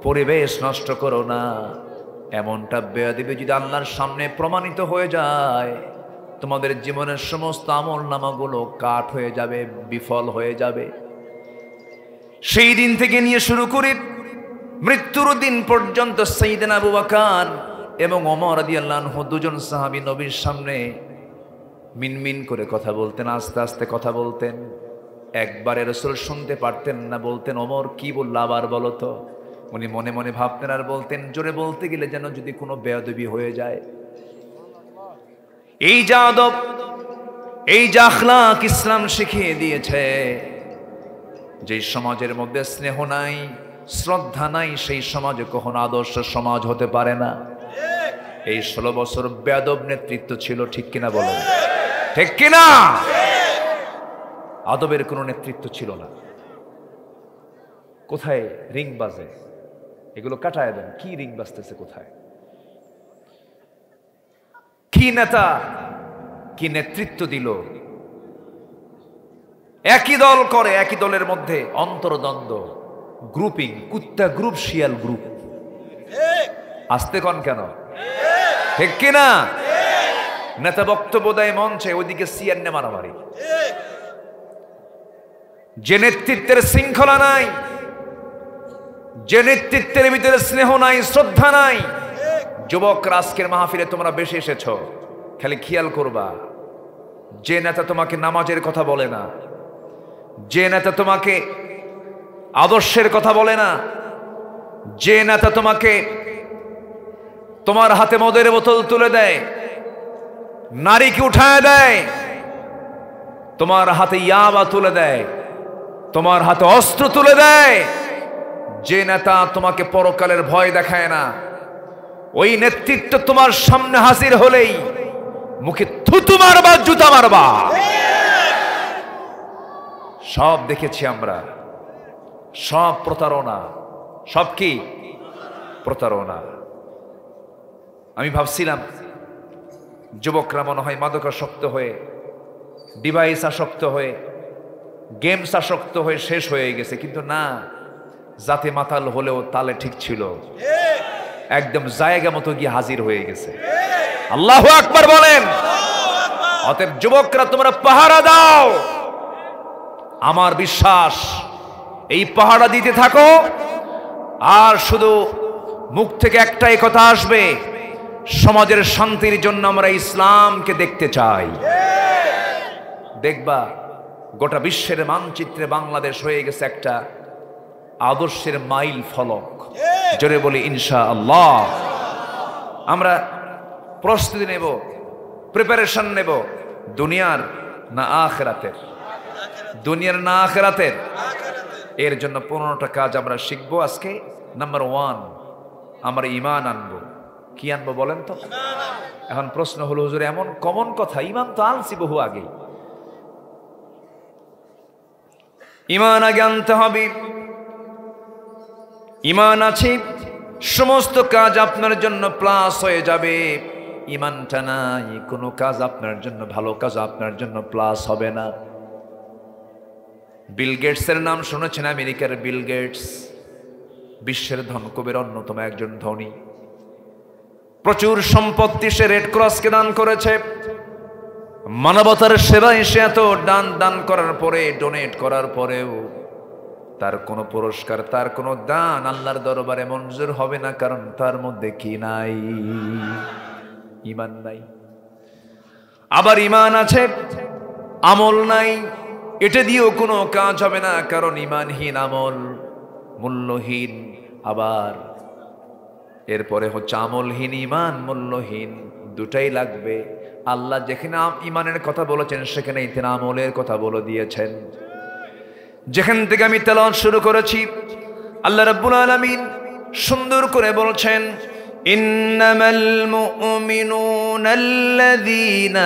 পরিবেশ নষ্ট করো না। এমনটা বেয়াদবি যদি আল্লাহর সামনে প্রমাণিত হয়ে যায়, তোমাদের জীবনের সমস্ত আমল নামাগুলো কাঠ হয়ে যাবে, বিফল হয়ে যাবে। সেই দিন থেকে নিয়ে শুরু করে মৃত্যুর দিন পর্যন্ত সাইয়েদনা আবু বকর এবং ওমর রাদিয়াল্লাহু আনহু দুজন সাহাবী নবীর সামনে মিনমিন করে কথা বলতেন, আস্তে আস্তে কথা বলতেন। একবারে রাসূল শুনতে পারতেন না, বলতেন ওমর কি বললা আবার বলো তো। উনি মনে মনে ভাবতেন আর বলতেন, জোরে বলতে গেলে যেন যদি কোনো বেয়াদবি হয়ে যায়। এই যে আদব, এই যে আখলাক ইসলাম শিখিয়ে দিয়েছে, যে সমাজের মধ্যে স্নেহ নাই, শ্রদ্ধা নাই, সেই সমাজে কখনো আদর্শ সমাজ হতে পারে না। এই 16 বছর বেয়াদব নেতৃত্ব ছিল, ঠিক কিনা বলেন? ঠিক কিনা? আদবের কোনো নেতৃত্ব ছিল না। কোথায় রিং বাজে, এগুলো কাটায় দেন। কি রিং বাজতেছে কোথায়? কি নেতা, কি নেতৃত্ব দিল? একই দল করে, একই দলের মধ্যে অন্তর্দ্বন্দ্ব, গ্রুপিং, কুত্তা গ্রুপ, শিয়াল গ্রুপ। আসতে কন কেন? ঠিক কিনা? নেতা বক্তব্য দেয় মঞ্চে, ওইদিকে সিয়ান্নে মারামারি। যে নেতৃত্বের শৃঙ্খলা নাই, যে নেতৃত্বের ভিতরে স্নেহ নাই, শ্রদ্ধা নাই। যুবকরা আজকের মাহফিলে তোমরা বেশি এসেছ, খালি খেয়াল করবা, যে নেতা তোমাকে নামাজের কথা বলে না, যে নেতা তোমাকে আদর্শের কথা বলে না, যে নেতা তোমাকে তোমার হাতে মদের বোতল তুলে দেয়, নারীকে উঠায় দেয়, তোমার হাতে ইয়াবা তুলে দেয়, তোমার হাতে অস্ত্র তুলে দেয়, যে নেতা তোমাকে পরকালের ভয় দেখায় না, ওই নেতৃত্ব তোমার সামনে হাজির হলেই মুখে থুতু মারবা, জুতা মারবা। সব দেখেছি আমরা, সব প্রতারণা, সব কি প্রতারণা। আমি ভাবছিলাম যুবকরা মনে হয় মাদকাসক্ত হয়ে, ডিভাইস আসক্ত হয়ে, গেমস আসক্ত হয়ে শেষ হয়ে গেছে, কিন্তু না, জাতে মাতাল হলেও তালে ঠিক ছিল, একদম জায়গা মতো গিয়ে হাজির হয়ে গেছে। আল্লাহু আকবার বলেন। অতএব যুবকরা তোমরা পাহারা দাও। আমার বিশ্বাস এই পাহারা দিতে থাকো, আর শুধু মুখ থেকে একটাই কথা আসবে, সমাজের শান্তির জন্য আমরা ইসলামকে দেখতে চাই। দেখবা গোটা বিশ্বের মানচিত্রে বাংলাদেশ হয়ে গেছে একটা আদর্শের মাইল ফলক। জোরে বলি ইনশাআল্লাহ। আমরা প্রস্তুতি নেব, প্রিপারেশন নেব, দুনিয়ার না আখিরাতের? দুনিয়ার না আখিরাতের? এর জন্য 15টা কাজ আমরা শিখবো আজকে। নাম্বার 1, আমরা ঈমান আনবো। কি আনবো বলেন তো? এখন প্রশ্ন হলো, হুজুর এমন কমন কথা, ঈমান তো আনছি বহু আগে। ঈমান আগে আনতে হবে। ঈমান আছে, সমস্ত কাজ আপনার জন্য প্লাস হয়ে যাবে। ঈমানটা নাই, কোনো কাজ আপনার জন্য, ভালো কাজ আপনার জন্য প্লাস হবে না। বিল গেটসের নাম শুনেছেন? আমেরিকার বিল গেটস বিশ্বের ধনকুবের অন্যতম একজন ধনী। প্রচুর সম্পত্তি সে রেড ক্রসকে দান করেছে। মানবতার সেবায় সে এত দান করার পরে, ডোনেট করার পরেও তার কোনো পুরস্কার, তার কোনো দান আল্লাহর দরবারে মঞ্জুর হবে না। কারণ তার মধ্যে কি নাই? ঈমান নাই। আবার ঈমান আছে, আমল নাই, এটা দিয়েও কোনো কাজ হবে না। কারণ ঈমানহীন আমল মূল্যহীন। আবার এরপরে হচ্ছে আমলহীন ঈমান, মূল্যহীন, দুটাই লাগবে। আল্লাহ যেখানে ঈমানের কথা বলেছেন সেখানে তিনি আমলের কথা বলে দিয়েছেন। যেখান থেকে আমি তেলাওয়াত শুরু করেছি, আল্লাহ রাব্বুল আলামিন সুন্দর করে বলছেন, ইন্নামাল মুমিনুনা আল্লাযীনা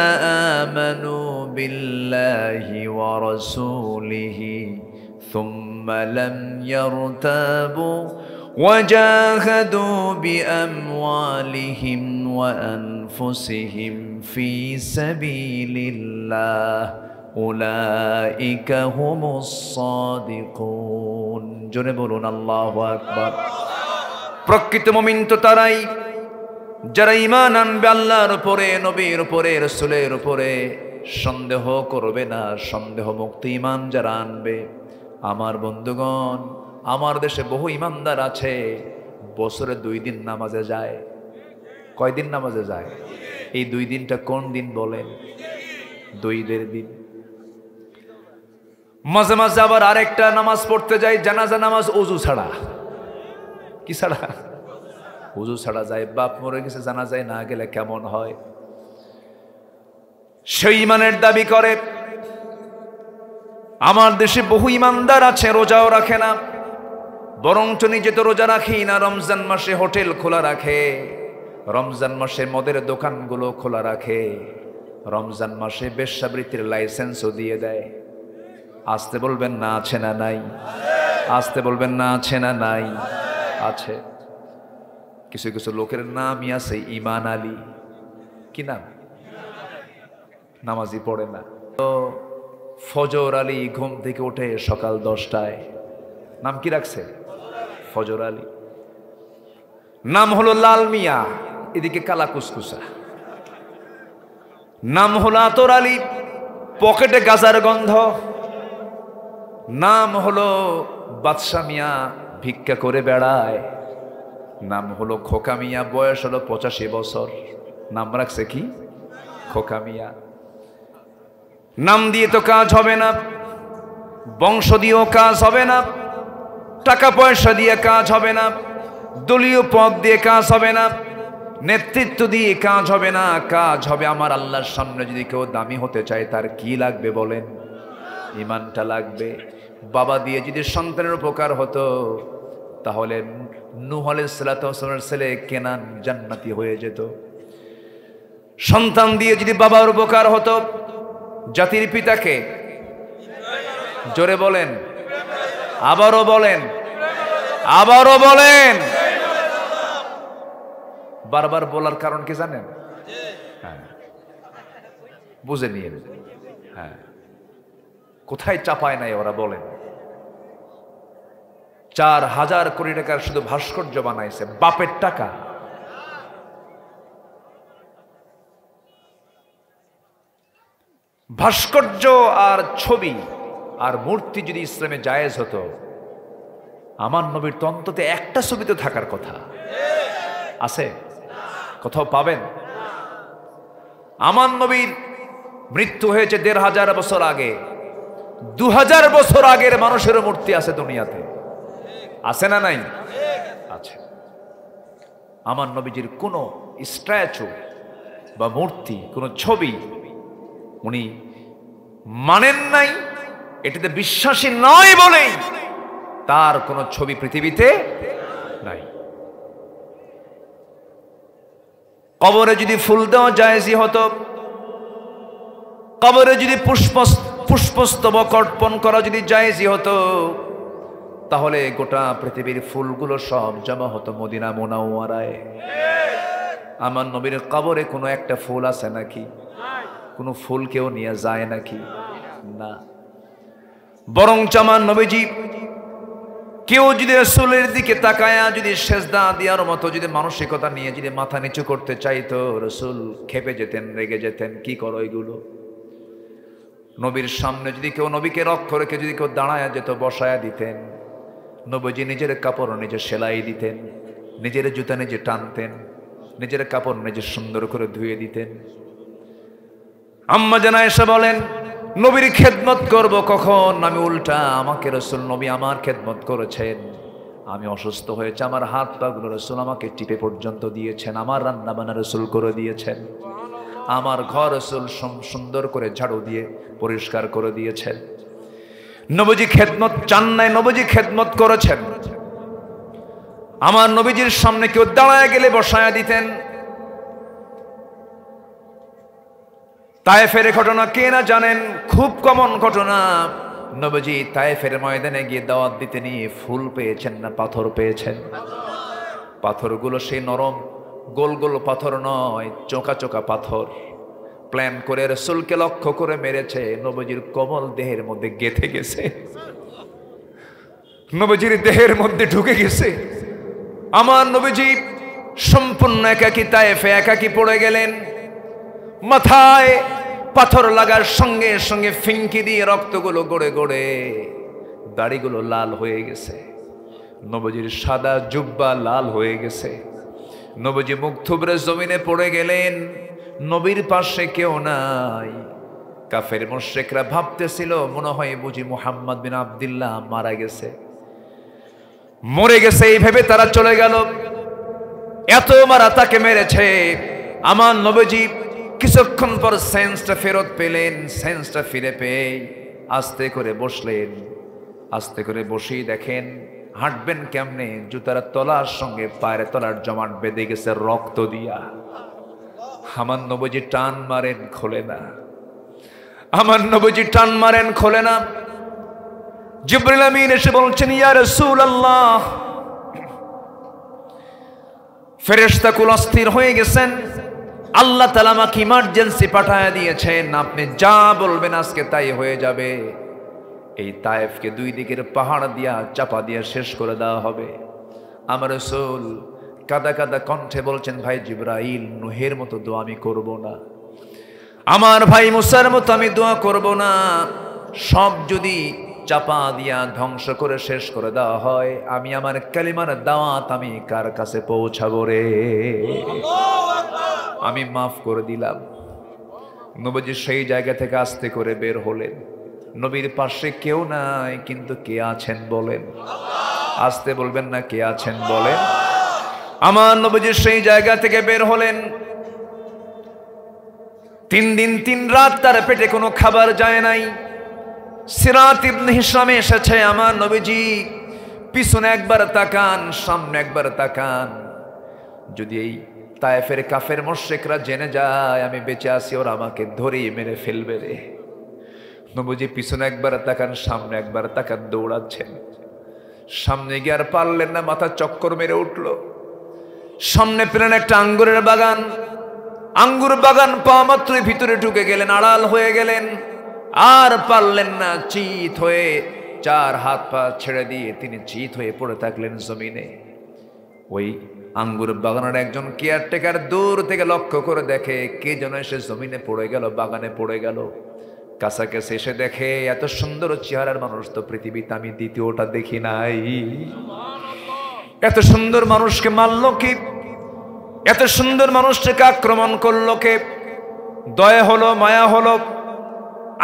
আমানু বিল্লাহি ওয়া রাসূলিহি সুম্মা লাম ইয়ারতাবু وجاهدوا بأموالهم وأنفسهم في سبيل الله أولئك هم الصادقون জোরে বলুন আল্লাহু আকবার। প্রকৃত মুমিন তো তারাই যারা ঈমান আনবে আল্লাহর উপরে, নবীর উপরে, রাসূলের উপরে, সন্দেহ করবে না, সন্দেহ মুক্ত ঈমান যারা আনবে। আমার বন্ধুগণ, আমার দেশে বহু ইমানদার আছে বছরে 2 দিন নামাজে যায়। কয়দিন নামাজে যায়? এই 2 দিনটা কোন দিন বলেন? 2 ঈদের দিন। মাঝে মাঝে আবার আরেকটা নামাজ পড়তে যায়, জানাজা নামাজ, ওযু ছাড়া। কি ছাড়া? ওযু ছাড়া যায়। বাপ মরে গেছে, জানাজায় না গেলে কেমন হয়? সেই ঈমানের দাবি করে। আমার দেশে বহু ইমানদার আছে রোজাও রাখে না, বরঞ্চ নিজে তো রোজা রাখি না, রমজান মাসে হোটেল খোলা রাখে, রমজান মাসে মদের দোকানগুলো খোলা রাখে, রমজান মাসে বেশ্যাবৃত্তির লাইসেন্সও দিয়ে দেয়। আসতে বলবেন না আছে না নাই? আসতে বলবেন না আছে না নাই? আছে। কিছু কিছু লোকের নামই আছে ঈমান আলী। কি নাম? নামাজি পড়ে না। তো ফজর আলী ঘুম থেকে ওঠে সকাল 10টায়। নাম কি রাখছে? ফজর আলী। নাম হলো লাল মিয়া, এদিকে কালা কুসকুসা। নাম হলো আতর আলী, পকেটে গাজার গন্ধ। নাম হলো বাদশা মিয়া, ভিক্ষা করে বেড়ায়। নাম হলো খোকা মিয়া, বয়স হলো 85 বছর। নাম রাখছে কি? খোকা মিয়া। নাম দিয়ে তো কাজ হবে না, বংশ দিয়েও কাজ হবে না, টাকা পয়সা দিয়ে কাজ হবে না, দলীয় পদ দিয়ে কাজ হবে না, নেতৃত্ব দিয়ে কাজ হবে না। কাজ হবে আমার আল্লাহর সামনে। যদি কেউ দামি হতে চায় তার কি লাগবে বলেন? ঈমানটা লাগবে। বাবা দিয়ে যদি সন্তানের উপকার হতো তাহলে নূহ আলাইহিস সালামের ছেলে কেনান জান্নাতি হয়ে যেত। সন্তান দিয়ে যদি বাবার উপকার হতো, জাতির পিতাকে, জোরে বলেন, আবারও বলেন, আবারও বলেন। বারবার বলার কারণ কি জানেন? হ্যাঁ, বুঝে নিয়ে। হ্যাঁ, কোথায় চাপায় নাই ওরা বলেন? 4000 কোটি টাকার শুধু ভাস্কর্য বানাইছে, বাপের টাকা। ভাস্কর্য আর ছবি আর মূর্তি যদি ইসলামে জায়েজ হতো, আমার নবীর তো অন্তত একটা ছবি তো থাকার কথা। আছে? কোথাও পাবেন? আমার নবীর মৃত্যু হয়েছে 1500 বছর আগে, 2000 বছর আগের মানুষের মূর্তি আছে দুনিয়াতে। আছে না নাই? আছে। আমার নবীজির কোনো স্ট্যাচু বা মূর্তি, কোনো ছবি উনি মানেন নাই, এটাতে বিশ্বাসী নয় বলেই তার কোনো ছবি পৃথিবীতে নাই। কবরে যদি ফুল দেওয়া জায়েজই হতো, কবরে যদি পুষ্পস্তবক অর্পণ করা যদি জায়েজই হতো, তাহলে গোটা পৃথিবীর ফুলগুলো সব জমা হতো মদিনা মুনাওয়ারায়। আমার নবীর কবরে কোনো একটা ফুল আছে নাকি? কোনো ফুল কেউ নিয়ে যায় নাকি? না। বরঞ্চ আমার নবীজি কেউ যদি রাসূলের দিকে তাকায়া যদি সেজদা দেওয়ার মতো যদি মানসিকতা নিয়ে যদি মাথা নিচু করতে চাইতো, রাসূল ক্ষেপে যেতেন, রেগে যেতেন। কি করো এগুলো? নবীর সামনে যদি কেউ নবীকে রক্ষা রেখে যদি কেউ দাঁড়ায়া যেত, বসায়া দিতেন। নবীজি নিজের কাপড় নিজে সেলাই দিতেন, নিজের জুতা নিজে টানতেন, নিজের কাপড় নিজে সুন্দর করে ধুয়ে দিতেন। আম্মা জানা এসে বলেন, নবীর খেদমত করব কখন? আমি উল্টা, আমাকে রাসূল নবী আমার খেদমত করেছেন। আমি অসুস্থ হয়েছে, আমার হাত পাগুলো রাসূল আমাকে টিপে পর্যন্ত দিয়েছেন, আমার রান্না বান্না রাসূল করে দিয়েছেন, আমার ঘর রাসূল সুন্দর করে ঝাড়ু দিয়ে পরিষ্কার করে দিয়েছেন। নবীজি খেদমত চান নাই, নবীজি খেদমত করেছেন। আমার নবীজির সামনে কেউ দাঁড়ায় গেলে বসায়া দিতেন। তায়েফের ঘটনা কে না জানেন? খুব কমন ঘটনা। নবীজি তায়েফের ময়দানে গিয়ে দাওয়াত দিতে নিয়ে ফুল পেয়েছেন না পাথর পেয়েছেন? পাথরগুলো সেই নরম গোল গোল পাথর নয়, চোকা চোকা পাথর। প্ল্যান করে রাসূলকে লক্ষ্য করে মেরেছে, নবীজির কোমল দেহের মধ্যে গেঁথে গেছে, নবীজির দেহের মধ্যে ঢুকে গেছে। আমার নবীজি সম্পূর্ণ একাকী তায়েফে একাকী পড়ে গেলেন। মাথায় পাথর লাগার সঙ্গে সঙ্গে ফিঙ্কি দিয়ে রক্তগুলো গড়ে গড়ে দাড়িগুলো লাল হয়ে গেছে, নবীজির সাদা জুব্বা লাল হয়ে গেছে। নবীজি মুখ থুবড়ে জমিনে পড়ে গেলেন। নবীর পাশে কেউ নাই। কাফের মুশরিকরা ভাবতেছিল মনে হয় বুঝি মুহাম্মদ বিন আব্দুল্লাহ মারা গেছে, মরে গেছে, এই ভেবে তারা চলে গেল। এত মারা তাকে মেরেছে। আমার নবীজি কিছুক্ষণ পর সেন্সটা ফেরত পেলেন। সেন্সটা ফিরে পেয়ে আস্তে করে বসলেন। আস্তে করে বসেই দেখেন হাঁটবেন কেমনে, জুতার তলার সঙ্গে পায়ের তলার জমাট বেঁধে গেছে রক্ত দিয়া। আমার নবীজি টান মারেন, খোলে না। আমার নবীজি টান মারেন, খোলে না। জিবরিল আমিন এসে বলছেন, ইয়া রাসূলুল্লাহ, ফেরেশতাকুল অস্থির হয়ে গেছেন, আল্লাহ তাআলা আমাকে ইমার্জেন্সি পাঠায় দিয়েছেন, আপনি যা বলবেন আজকে তাই হয়ে যাবে। এই তায়েফকে দুই দিকের পাহাড় দিয়া চাপা দিয়া শেষ করে দেওয়া হবে। আমার রাসূল কাদা কাদা কণ্ঠে বলছেন, ভাই জিবরাইল, নূহের মতো দোয়া আমি করব না, আমার ভাই মুসার মতো আমি দোয়া করব না। সব যদি চাপা দিয়া ধ্বংস করে শেষ করে দেওয়া হয়, আমি আমার কালিমার দাওয়াত আমি কার কাছে পৌঁছাবো রে? আমি মাফ করে দিলাম। নবীজি সেই জায়গা থেকে আস্তে করে বের হলেন। নবীর পাশে কেউ নাই, কিন্তু কে আছেন বলেন? আস্তে বলবেন না, কে আছেন বলেন? আমার নবীজি সেই জায়গা থেকে বের হলেন। 3 দিন 3 রাত তার পেটে কোনো খাবার যায় নাই। সিরাত ইবনে হিশামে এসেছে, আমার নবীজি পিছনে একবার তাকান, সামনে একবার তাকান। যদি এই তায়েফের কাফের মুশরিকরা জেনে যায় আমি বেঁচে আছি, ওরা আমাকে ধরেই মেরে ফেলবে রে। নবীজি পিছনে একবার তাকান, সামনে একবার তাকান, দৌড়াচ্ছেন। সামনে গিয়ে আর পারলেন না, মাথা চক্কর মেরে উঠল। সামনে পেলেন একটা আঙ্গুরের বাগান। আঙ্গুর বাগান পা মাত্রই ভিতরে ঢুকে গেলেন, আড়াল হয়ে গেলেন। আর পারলেন না, চিত হয়ে 4 হাত পা ছেড়ে দিয়ে তিনি চিত হয়ে পড়ে থাকলেন জমিনে। ওই আঙ্গুর বাগানের একজন কেয়ারটেকার দূর থেকে লক্ষ্য করে দেখে কে যেন এসে জমিনে পড়ে গেল, বাগানে পড়ে গেল। কাছাকাছি এসে দেখে এত সুন্দর চেহারার মানুষ তো পৃথিবীতে আমি দ্বিতীয়টা দেখি নাই। এত সুন্দর মানুষকে মারলো কি? এত সুন্দর মানুষটাকে আক্রমণ করলো কে? দয়া হলো, মায়া হলো।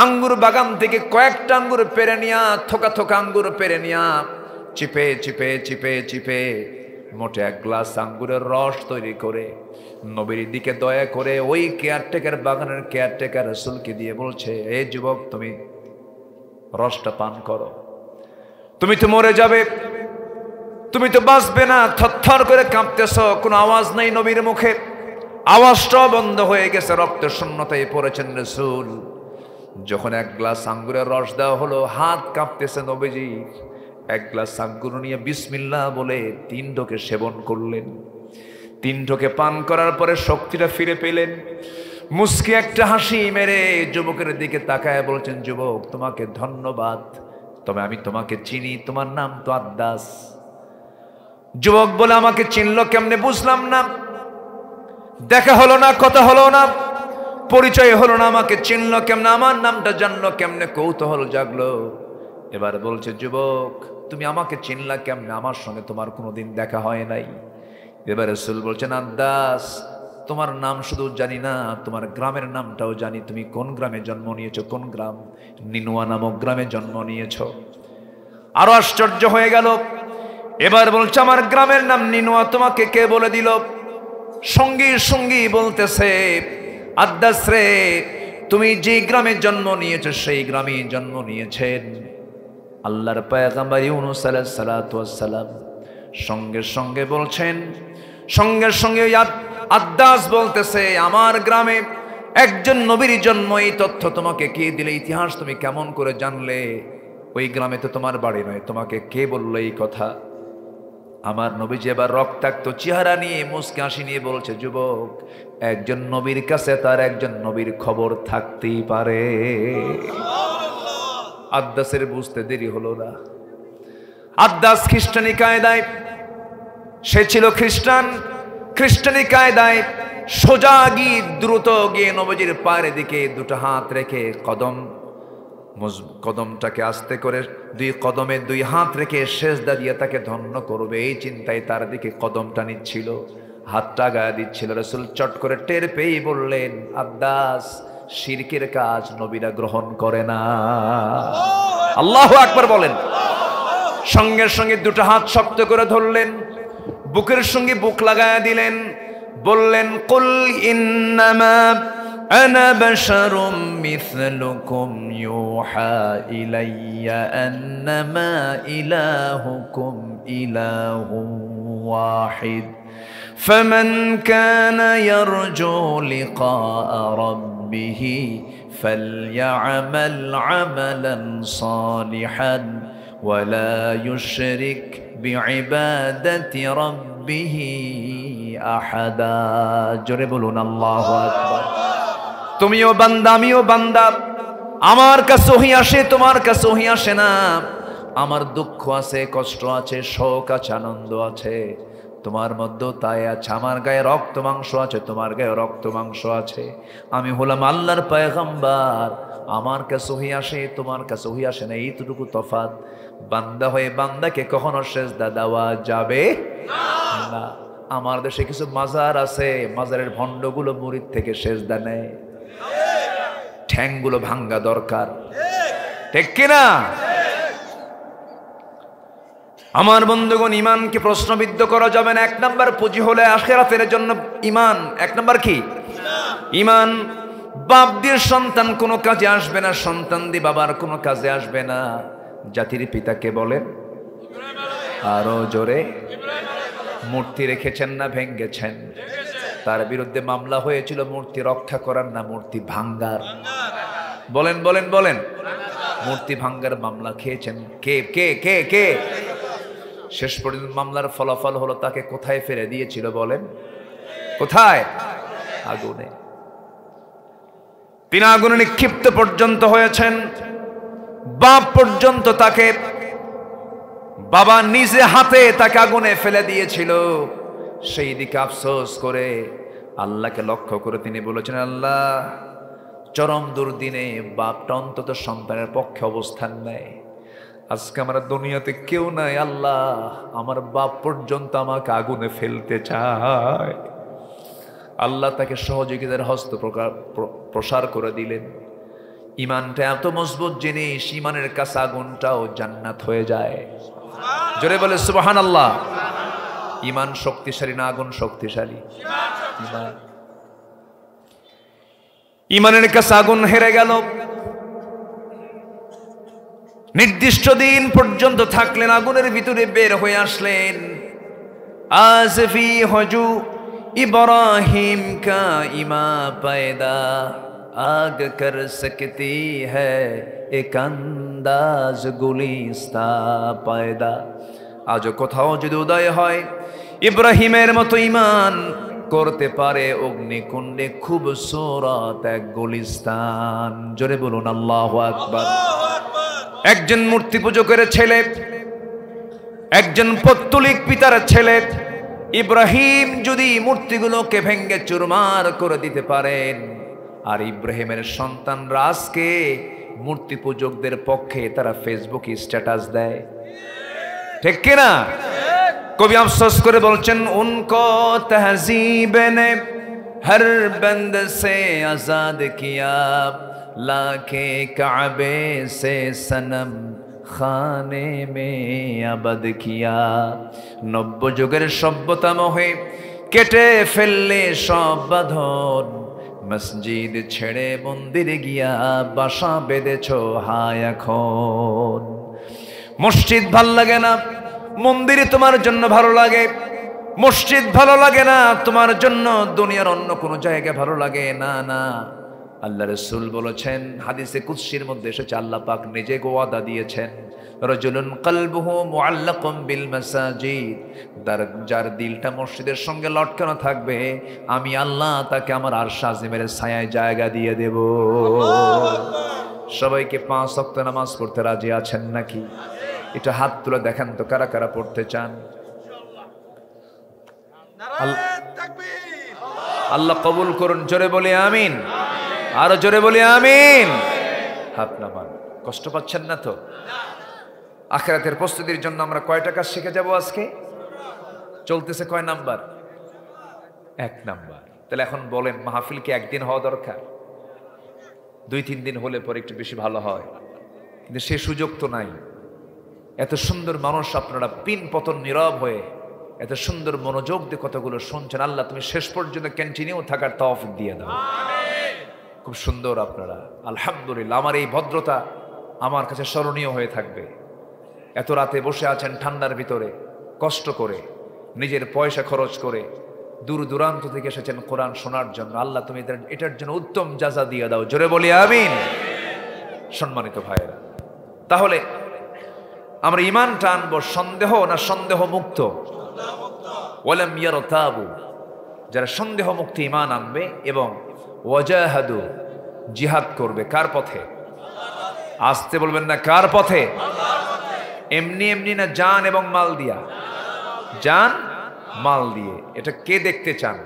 আঙ্গুর বাগান থেকে কয়েকটা আঙ্গুর পেরে নিয়া, থোকা থোকা আঙ্গুর পেরে নিয়া চিপে চিপে চিপে চিপে মোটে 1 গ্লাস আঙ্গুরের রস তৈরি করে নবীর দিকে দয়া করে ওই কেয়ারটেকার বাগানের কেয়ারটেকার রাসূলকে দিয়ে বলছে, এই যুবক, তুমি রসটা পান করো, তুমি তো মরে যাবে, তুমি তো বাঁচবে না। থরথর করে কাঁপতেছ, কোনো আওয়াজ নেই নবীর মুখে, আওয়াজটাও বন্ধ হয়ে গেছে, রক্ত শূন্যতায় পড়েছেন রাসূল। যখন 1 গ্লাস আঙ্গুরের রস দেওয়া হলো, হাত কাঁপতেছে নবীজি। 1 গ্লাস আঙ্গুর নিয়ে বিসমিল্লাহ বলে 3 ঢোকে সেবন করলেন। 3 ঢোকে পান করার পরে শক্তিটা ফিরে পেলেন। মুস্কি একটা হাসি মেরে যুবকের দিকে তাকায় বলছেন, যুবক, তোমাকে ধন্যবাদ, তবে আমি তোমাকে চিনি, তোমার নাম তো আদ্দাস। যুবক বলে, আমাকে চিনলো কেমনে? বুঝলাম না, দেখা হলো না, কথা হলো না, পরিচয় হলো না, আমাকে চিনলো কেমনে, আমার নামটা জানলো কেমনে? কৌতূহল জাগলো। এবার বলছে, যুবক তুমি আমাকে চিনলা কেমনে? আমার সঙ্গে তোমার কোনোদিন দেখা হয় নাই। এবার রাসূল বলছেন, আদ্দাস তোমার নাম শুধু জানি না, তোমার গ্রামের নামটাও জানি। তুমি কোন গ্রামে জন্ম নিয়েছো? কোন গ্রাম? নিনুয়া নামক গ্রামে জন্ম নিয়েছো। আরো আশ্চর্য হয়ে গেল। এবার বলছে, আমার গ্রামের নাম নিনুয়া, তোমাকে কে বলে দিল? সঙ্গী সঙ্গী বলতেছে, আদ্দাস রে, তুমি যে গ্রামে জন্ম নিয়েছো সেই গ্রামে জন্ম নিয়েছেন আল্লাহর পয়গম্বর ইউনূস আলাইহিস সালাতু ওয়াস সালাম। সঙ্গে সঙ্গে বলছেন, সঙ্গে সঙ্গে আদ্দাস বলতেছে, আমার গ্রামে একজন নবীর জন্ম। এই তথ্য তোমাকে কে দিলে? ইতিহাস তুমি কেমন করে জানলে? ওই গ্রামে তো তোমার বাড়ি নয়, তোমাকে কে বললো এই কথা? আমার নবীজি এবার রক্তাক্ত চেহারা নিয়ে, মুচকি হাসি নিয়ে বলছে, যুবক একজন নবীর কাছে তার একজন নবীর খবর থাকতেই পারে। আদ্দাসের বুঝতে দেরি হলো না। আদ্দাস খ্রিস্টানি কায়দায়, সে ছিল খ্রিস্টান, খ্রিস্টানি কায়দায় সোজা গিয়ে দ্রুত গিয়ে নবীজির পায়ের দিকে দুটো হাত রেখে কদমটাকে আস্তে করে দুই কদমে দুই হাত রেখে সেজদা দিয়ে তাকে ধন্য করবে, এই চিন্তায় তার দিকে কদমটা নিচ্ছিল, হাতটা গায়ে দিচ্ছিল। রাসূল চট করে টের পেয়ে বললেন, আদ্দাস শিরকের কাজ নবীরা গ্রহণ করে না। আল্লাহু আকবার বলেন। সঙ্গে সঙ্গে দুটো হাত শক্ত করে ধরলেন, বুকের সঙ্গে বুক লাগায়া দিলেন, বললেন, কুল ইন্নামা আনা বাশারুম মিসলুকুম ইউহা ইলাইয়া আন্নামা ইলাহুকুম ইলাহুন ওয়াহিদ ফামান কানা ইয়ারজু লিকাআ রাব্বিহি ফালইআমাল আমালান সালিহান ওয়ালা ইউশরিক বিইবাদাতি রাব্বিহি আহাদা। জোরে বলুন আল্লাহু আকবার। তুমিও বান্দা, আমিও বান্দা, আমার কাছে ওহী আসে, তোমার কাছে ওহী আসে না। আমার দুঃখ আছে, কষ্ট আছে, শোক আছে, আনন্দ আছে, তোমার মধ্যে তাই আছে। আমার গায়ে রক্ত মাংস আছে, তোমার গায়ে রক্ত মাংস আছে। আমি হলাম আল্লাহর পয়গম্বর, আমার কাছে ওহী আসে, তোমার কাছে ওহী আসে না, এইটুকু তফাৎ। বান্দা হয়ে বান্দাকে কখনো সেজদা দেওয়া যাবে না। আমার দেশে কিছু মাজার আছে, মাজারের ভণ্ডগুলো মুরিদ থেকে সেজদা নেয়, ঠ্যাংগুলো ভাঙ্গা দরকার, ঠিক কিনা? আমার বন্ধুগণ, ইমানকে প্রশ্নবিদ্ধ করা যাবে না। এক নাম্বার পুঁজি হলে আখিরাতের জন্য ইমান। এক নাম্বার কি? ইমান। বাপ দিয়ে সন্তান কোনো কাজে আসবে না, সন্তান দিয়ে বাবার কোনো কাজে আসবে না। জাতির পিতাকে বলেন আরো জোরে। মূর্তি রেখেছেন না ভেঙ্গেছেন? তার বিরুদ্ধে মামলা হয়েছিল মূর্তি রক্ষা করার না মূর্তি ভাঙ্গার? বলেন বলেন বলেন। মূর্তি ভাঙ্গার মামলা খেয়েছেন কে কে কে কে? শেষ পর্যন্ত মামলার ফলাফল হলো তাকে কোথায় ফেলে দিয়েছিল বলেন? কোথায়? আগুনে। তিনি আগুনে নিক্ষিপ্ত পর্যন্ত হয়েছেন। বাপ পর্যন্ত তাকে, বাবা নিজে হাতে তাকে আগুনে ফেলে দিয়েছিল। সেই দিকে আফসোস করে আল্লাহকে লক্ষ্য করে তিনি বলেছেন, আল্লাহ, চরম দুর্দিনে বাপটা অন্তত সন্তানের পক্ষে অবস্থান নেয়। আজকে আমার দুনিয়াতে কেউ নাই, আল্লাহ আমার বাপ পর্যন্ত আমাকে আগুনে ফেলতে চায়। আল্লাহ তাকে সহযোগিতার হস্ত প্রসার করে দিলেন। ইমানটা এত মজবুত জিনিস, ইমানের কাছে আগুনটাও জান্নাত হয়ে যায়। জোরে বলে সুবহানাল্লাহ। ইমান শক্তিশালী না আগুন শক্তিশালী? ইমান। ইমানের কাছে আগুন হেরে গেল। নির্দিষ্ট দিন পর্যন্ত থাকলেন, আগুনের ভিতরে বের হয়ে আসলেন। আজফি হজু ইব্রাহিম কা ইমা পায়দা আগ কর সকতি হ্যায় এক আন্দাজ গুলিস্তা পায়দা। আজ কোথাও যদি উদয় হয় ইব্রাহিমের মতো ইমান করতে পারে অগ্নিকুণ্ডে খুবসুরত এক গুলিস্তান। জোরে বলুন আল্লাহু আকবার। একজন মূর্তি পূজকের ছেলে, একজন পৌত্তলিক পিতার ছেলে ইব্রাহিম যদি মূর্তিগুলোকে ভেঙ্গে চুরমার করে দিতে পারেন, আর ইব্রাহিমের সন্তানরা আজকে মূর্তি পূজকদের পক্ষে তারা ফেসবুকে স্ট্যাটাস দেয়, ঠিক কিনা? কবি আফসোস করে বলছেন, উনকো তহজীব নে হর বন্দ সে আজাদ কিয়া, লাকে কাবে সে সনম খানে মে আবাদ কিয়া। নব্য যুগের সভ্যতা মোহে কেটে ফেললে সব বাঁধন, মসজিদ ছেড়ে মন্দিরে গিয়া বাসা বেঁধেছ হায় এখন। মসজিদ ভাল লাগে না, মন্দিরে তোমার জন্য ভালো লাগে। মসজিদ ভালো লাগে না তোমার জন্য, দুনিয়ার অন্য কোনো জায়গা ভালো লাগে না। না, আল্লাহ রাসূল বলেছেন, হাদিসে কুদসির মধ্যে এসেছে, আল্লাহ পাক নিজে ওয়াদা দিয়েছেন, রাজুলুন কলবুহু মুআল্লাকুম বিল মাসাজিদ, যার দিলটা মসজিদের সঙ্গে লটকানো থাকবে, আমি আল্লাহ তাকে আমার আরশ আজিমের ছায়ায় জায়গা দিয়ে দেব। সবাইকে 5 ওয়াক্ত নামাজ পড়তে রাজি আছেন নাকি? এটা হাত তুলে দেখেন তো কারা কারা পড়তে চান। আল্লাহ কবুল করুন, জোরে বলি আমিন, আরো জোরে বলি আমিন। হাত নামান, কষ্ট পাচ্ছেন না তো? আখিরাতের প্রস্তুতির জন্য আমরা কয়টা কাজ শিখে যাব আজকে? চলতেছে কয় নাম্বার? 1 নাম্বার। তাহলে এখন বলেন, মাহফিল কি একদিন হওয়া দরকার? 2-3 দিন হলে পরে একটু বেশি ভালো হয়, কিন্তু সে সুযোগ তো নাই। এত সুন্দর মানুষ আপনারা পিন পতন নীরব হয়ে এত সুন্দর মনোযোগ দিয়ে কতগুলো শুনছেন। আল্লাহ তুমি শেষ পর্যন্ত কন্টিনিউ থাকার তৌফিক দিয়ে দাও। খুব সুন্দর আপনারা, আলহামদুলিল্লাহ। আমার এই ভদ্রতা আমার কাছে স্মরণীয় হয়ে থাকবে। এত রাতে বসে আছেন ঠান্ডার ভিতরে, কষ্ট করে, নিজের পয়সা খরচ করে, দূর দূরান্ত থেকে এসেছেন কোরআন শোনার জন্য। আল্লাহ তুমি এটার জন্য উত্তম জাযা দিয়ে দাও, জোরে বলি আমিন। সম্মানিত ভাইয়েরা, তাহলে আমরা ঈমানটা আনবো সন্দেহ না সন্দেহ মুক্ত? ওয়ালাম ইয়ারতাবু, যারা সন্দেহ মুক্ত ঈমান আনবে এবং ওয়াজাহাদু, জিহাদ করবে। কার পথে? আসতে বলবেন না, কার পথে? এমনি এমনি না, জান এবং মাল দিয়া। জান মাল দিয়ে। এটা কে দেখতে চান?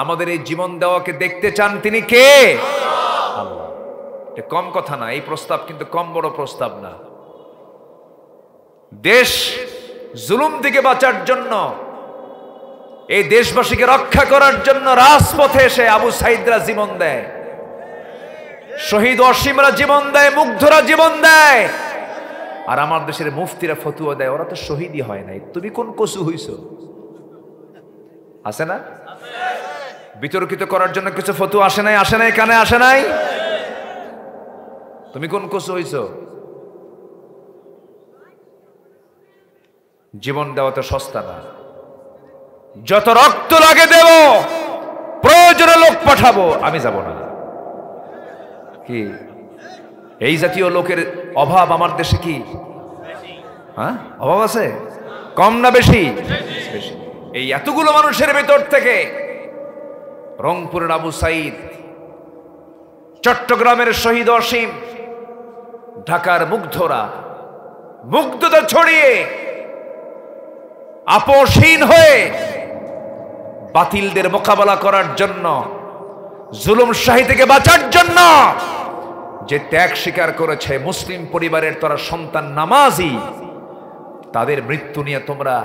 আমাদের এই জীবন দেওয়াকে দেখতে চান তিনি কে? আল্লাহ। এটা কম কথা না, এই প্রস্তাব কিন্তু কম বড় প্রস্তাব না। দেশ জুলুম থেকে বাঁচার জন্য, এই দেশবাসীকে রক্ষা করার জন্য রাজপথে এসে আবু সাইদরা জীবন দেয়, শহীদ অসীমরা জীবন দেয়, মুগ্ধরা জীবন দেয়। আর আমার দেশের মুফতিরা ফতুয়া দেয়, ওরা তো শহীদই হয় নাই, তুমি কোন কসু হইছো? আছে না? বিতর্কিত করার জন্য কিছু ফতুয়া আসে নাই? আসে নাই? কানে আসে নাই? তুমি কোন কসু হইছো? জীবন দেওয়া তো সস্তা না। যত রক্ত লাগে দেব, প্রয়োজনে লোক পাঠাবো, আমি যাব না। কি এই জাতীয় লোকের অভাব আমার দেশে? কি হ্যাঁ অভাব আছে? কম না বেশি? বেশি। এই এতগুলো মানুষের ভেতর থেকে রংপুরের আবু সাইদ, চট্টগ্রামের শহীদ অসীম, ঢাকার মুগ্ধরা মুগ্ধতা ছড়িয়ে আপোষহীন হয়ে বাতিলদের মোকাবেলা করার জন্য, জুলুম শাহী থেকে বাঁচার জন্য যে ত্যাগ স্বীকার করেছে মুসলিম পরিবারের তারা সন্তান নামাজি, তাদের মৃত্যু নিয়ে তোমরা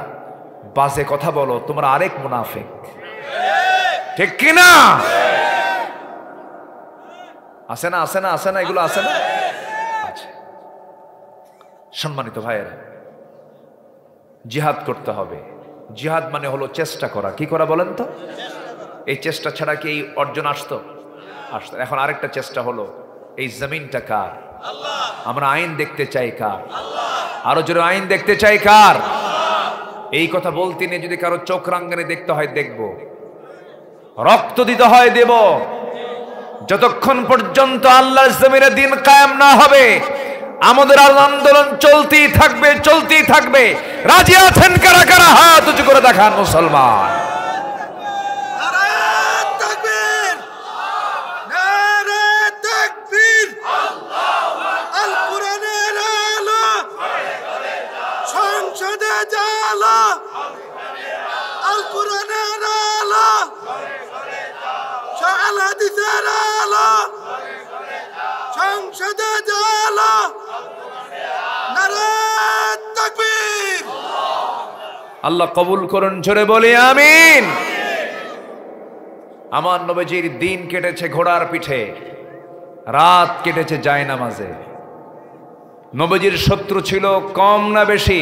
বাজে কথা বলো, তোমরা আরেক মুনাফিক, ঠিক কিনা? আছে না? আছে না? আছে না? এগুলো আছে না? আচ্ছা, সম্মানিত ভাইয়েরা, জিহাদ করতে হবে। জিহাদ মানে হলো চেষ্টা করা। কি করা বলেন তো? এই চেষ্টা ছাড়া কি এই অর্জন আসতো? আসতো। এখন আরেকটা চেষ্টা হলো, এই জমিনটা কার? আমরা আইন দেখতে চাই কার? আরো জোরে আইন দেখতে চাই কার? এই কথা বলতে নিয়ে যদি কারো চোখ রাঙ্গানি দেখতে হয় দেখব, রক্ত দিতে হয় দেব। যতক্ষণ পর্যন্ত আল্লাহর জমিনে দিন কায়েম না হবে, আমাদের আন্দোলন চলতেই থাকবে, চলতেই থাকবে। রাজি আছেন কারা কারা? হাত উঁচু করে দেখান মুসলমান। জালা আল কোরআনের আলো শাল হাদিসের আলো সংসদে জালা নারে তাকবীর। আল্লাহ কবুল করুন, জোরে বলি আমিন। আমার নবীজির দিন কেটেছে ঘোড়ার পিঠে, রাত কেটেছে জায়নামাজে। নবীজির শত্রু ছিল কম না বেশি?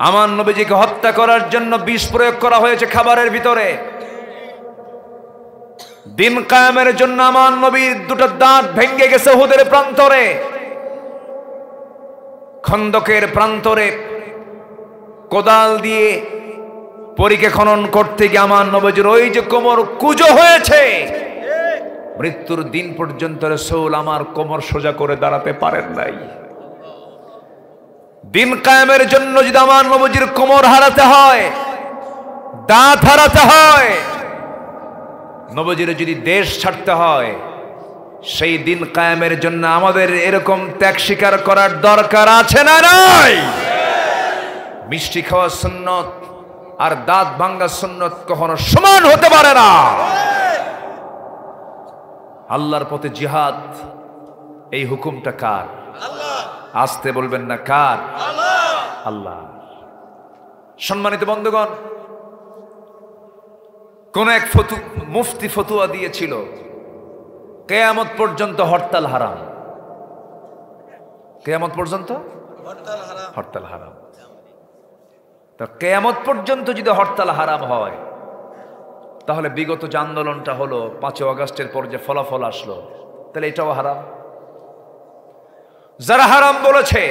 আমার নবীজিকে হত্যা করার জন্য বিষ প্রয়োগ করা হয়েছে খাবারের ভিতরে। দিন কায়েমের জন্য আমার নবীর দুটো দাঁত ভেঙে গেছে উহুদের প্রান্তরে, খন্দকের প্রান্তরে কোদাল দিয়ে পরীকে খনন করতে গিয়ে আমার নবীজির ওই যে কোমর কুঁজো হয়েছে, মৃত্যুর দিন পর্যন্ত রাসূল আমার কোমর সোজা করে দাঁড়াতে পারেন নাই। দিন কায়েমের জন্য যদি আমার নবীজির কোমর হারাতে হয়, দাঁত হারাতে হয়, নবীজির যদি দেশ ছাড়তে হয়, সেই দিন কায়েমের জন্য আমাদের এরকম ত্যাগ স্বীকার করার দরকার আছে না নাই? মিষ্টি খাওয়া সুন্নত আর দাঁত ভাঙ্গা সুন্নত কখনো সমান হতে পারে না। আল্লাহর পথে জিহাদ, এই হুকুমটা কার? আসতে বলবেন না কার? আল্লাহ। সম্মানিত বন্ধুগণ, কোন এক মুফতি ফতুয়া দিয়েছিল কিয়ামত পর্যন্ত হরতাল হারাম। কিয়ামত পর্যন্ত হরতাল হারাম। তা কিয়ামত পর্যন্ত যদি হরতাল হারাম হয়, তাহলে বিগত যে আন্দোলনটা হলো 5 আগস্টের পর যে ফলাফল আসলো, তাহলে এটাও হারাম। যারা হারাম বলেছে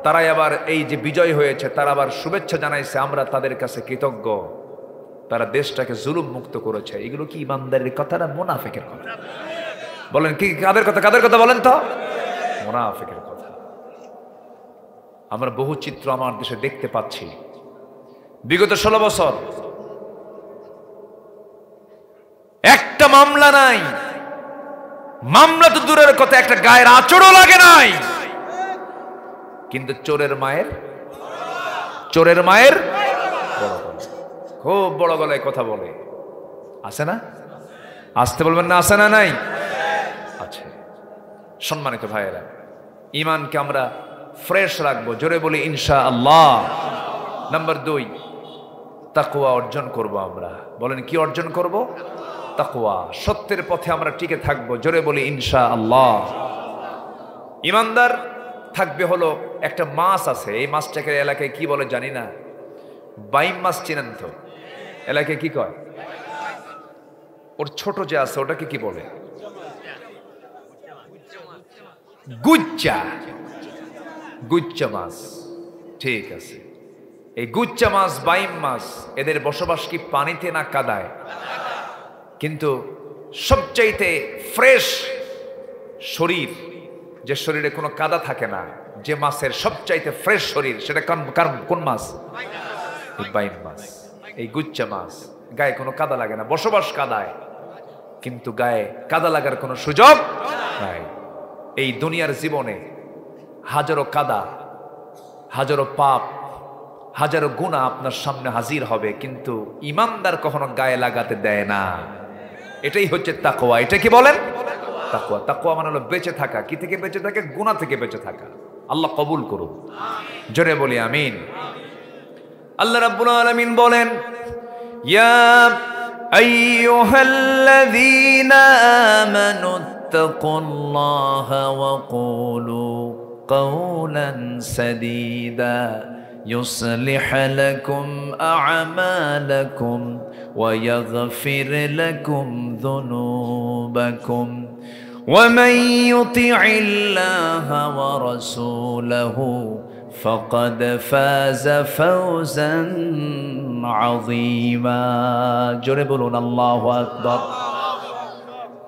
তারাই আবার এই যে বিজয় হয়েছে, তারা আবার শুভেচ্ছা জানাইছে, আমরা তাদের কাছে কৃতজ্ঞ, তারা দেশটাকে জুলুম মুক্ত করেছে। এগুলো কি ইমানদারের কথা না মুনাফিকের কথা? বলেন কি কাদের কথা? কাদের কথা বলেন তো? মুনাফিকের কথা। আমরা বহু চিত্র আমার দেশে দেখতে পাচ্ছি। বিগত 16 বছর একটা মামলা নাই, মামলা তো দূরের কথা, একটা গায়ের আঁচড়ও লাগে নাই, কিন্তু চোরের মায়ের খুব বড় গলায় কথা বলে। আছে না? আসতে বলবেন না, আছে না নাই? আছে। সম্মানিত ভাইয়েরা, ঈমানকে আমরা ফ্রেশ রাখবো, জোরে বলি ইনশাআল্লাহ। নাম্বার 2, তাকওয়া অর্জন করব আমরা। বলেন কি অর্জন করব? তাকওয়া। সত্যের পথে আমরা টিকে থাকবো, জোরে বলি ইনশাআল্লাহ। ঈমানদার থাকবে হলো একটা মাছ আছে, এই মাছটাকে এলাকায় কি বলে জানি না, বাইম মাছ চিনেন তো? এলাকায় কি কয়? ওর ছোট যে আছে ওটাকে কি বলে? গুচ্চা। গুচ্চা মাছ, ঠিক আছে। এই গুচ্চা মাছ, বাইম মাছ, এদের বসবাস কি পানিতে না কাদায়? কিন্তু সবচাইতে ফ্রেশ শরীর, যে শরীরে কোনো কাদা থাকে না, যে মাছের সবচাইতে ফ্রেশ শরীর, সেটা কোন মাছ? বাইম মাছ। এই গুচ্চা মাছ গায়ে কোনো কাদা লাগে না, বসবাস কাদায়, কিন্তু গায়ে কাদা লাগার কোনো সুযোগ নাই। এই দুনিয়ার জীবনে হাজারো কাদা, হাজারো পাপ, হাজারো গুনাহ আপনার সামনে হাজির হবে, কিন্তু ঈমানদার কখনো গায়ে লাগাতে দেয় না। এটাই হচ্ছে তাকওয়া। এটা কি বলেন? তাকওয়া। তাকওয়া মানে হলো বেঁচে থাকা। কি থেকে বেঁচে থাকে? গুনাহ থেকে বেঁচে থাকা। আল্লাহ কবুল করুন, জোরে বলি আমিন। আল্লাহ রাব্বুল আলামিন বলেন, ইয়া আইয়ুহাল্লাযীনা আমানু তাকুল্লাহা ওয়া কুলু কাওলান সাদীদা يصلح لكم أعمالكم ويغفر لكم ذنوبكم ومن يطع الله ورسوله فقد فاز فوزا عظيما জোরে বলুন আল্লাহু আকবার।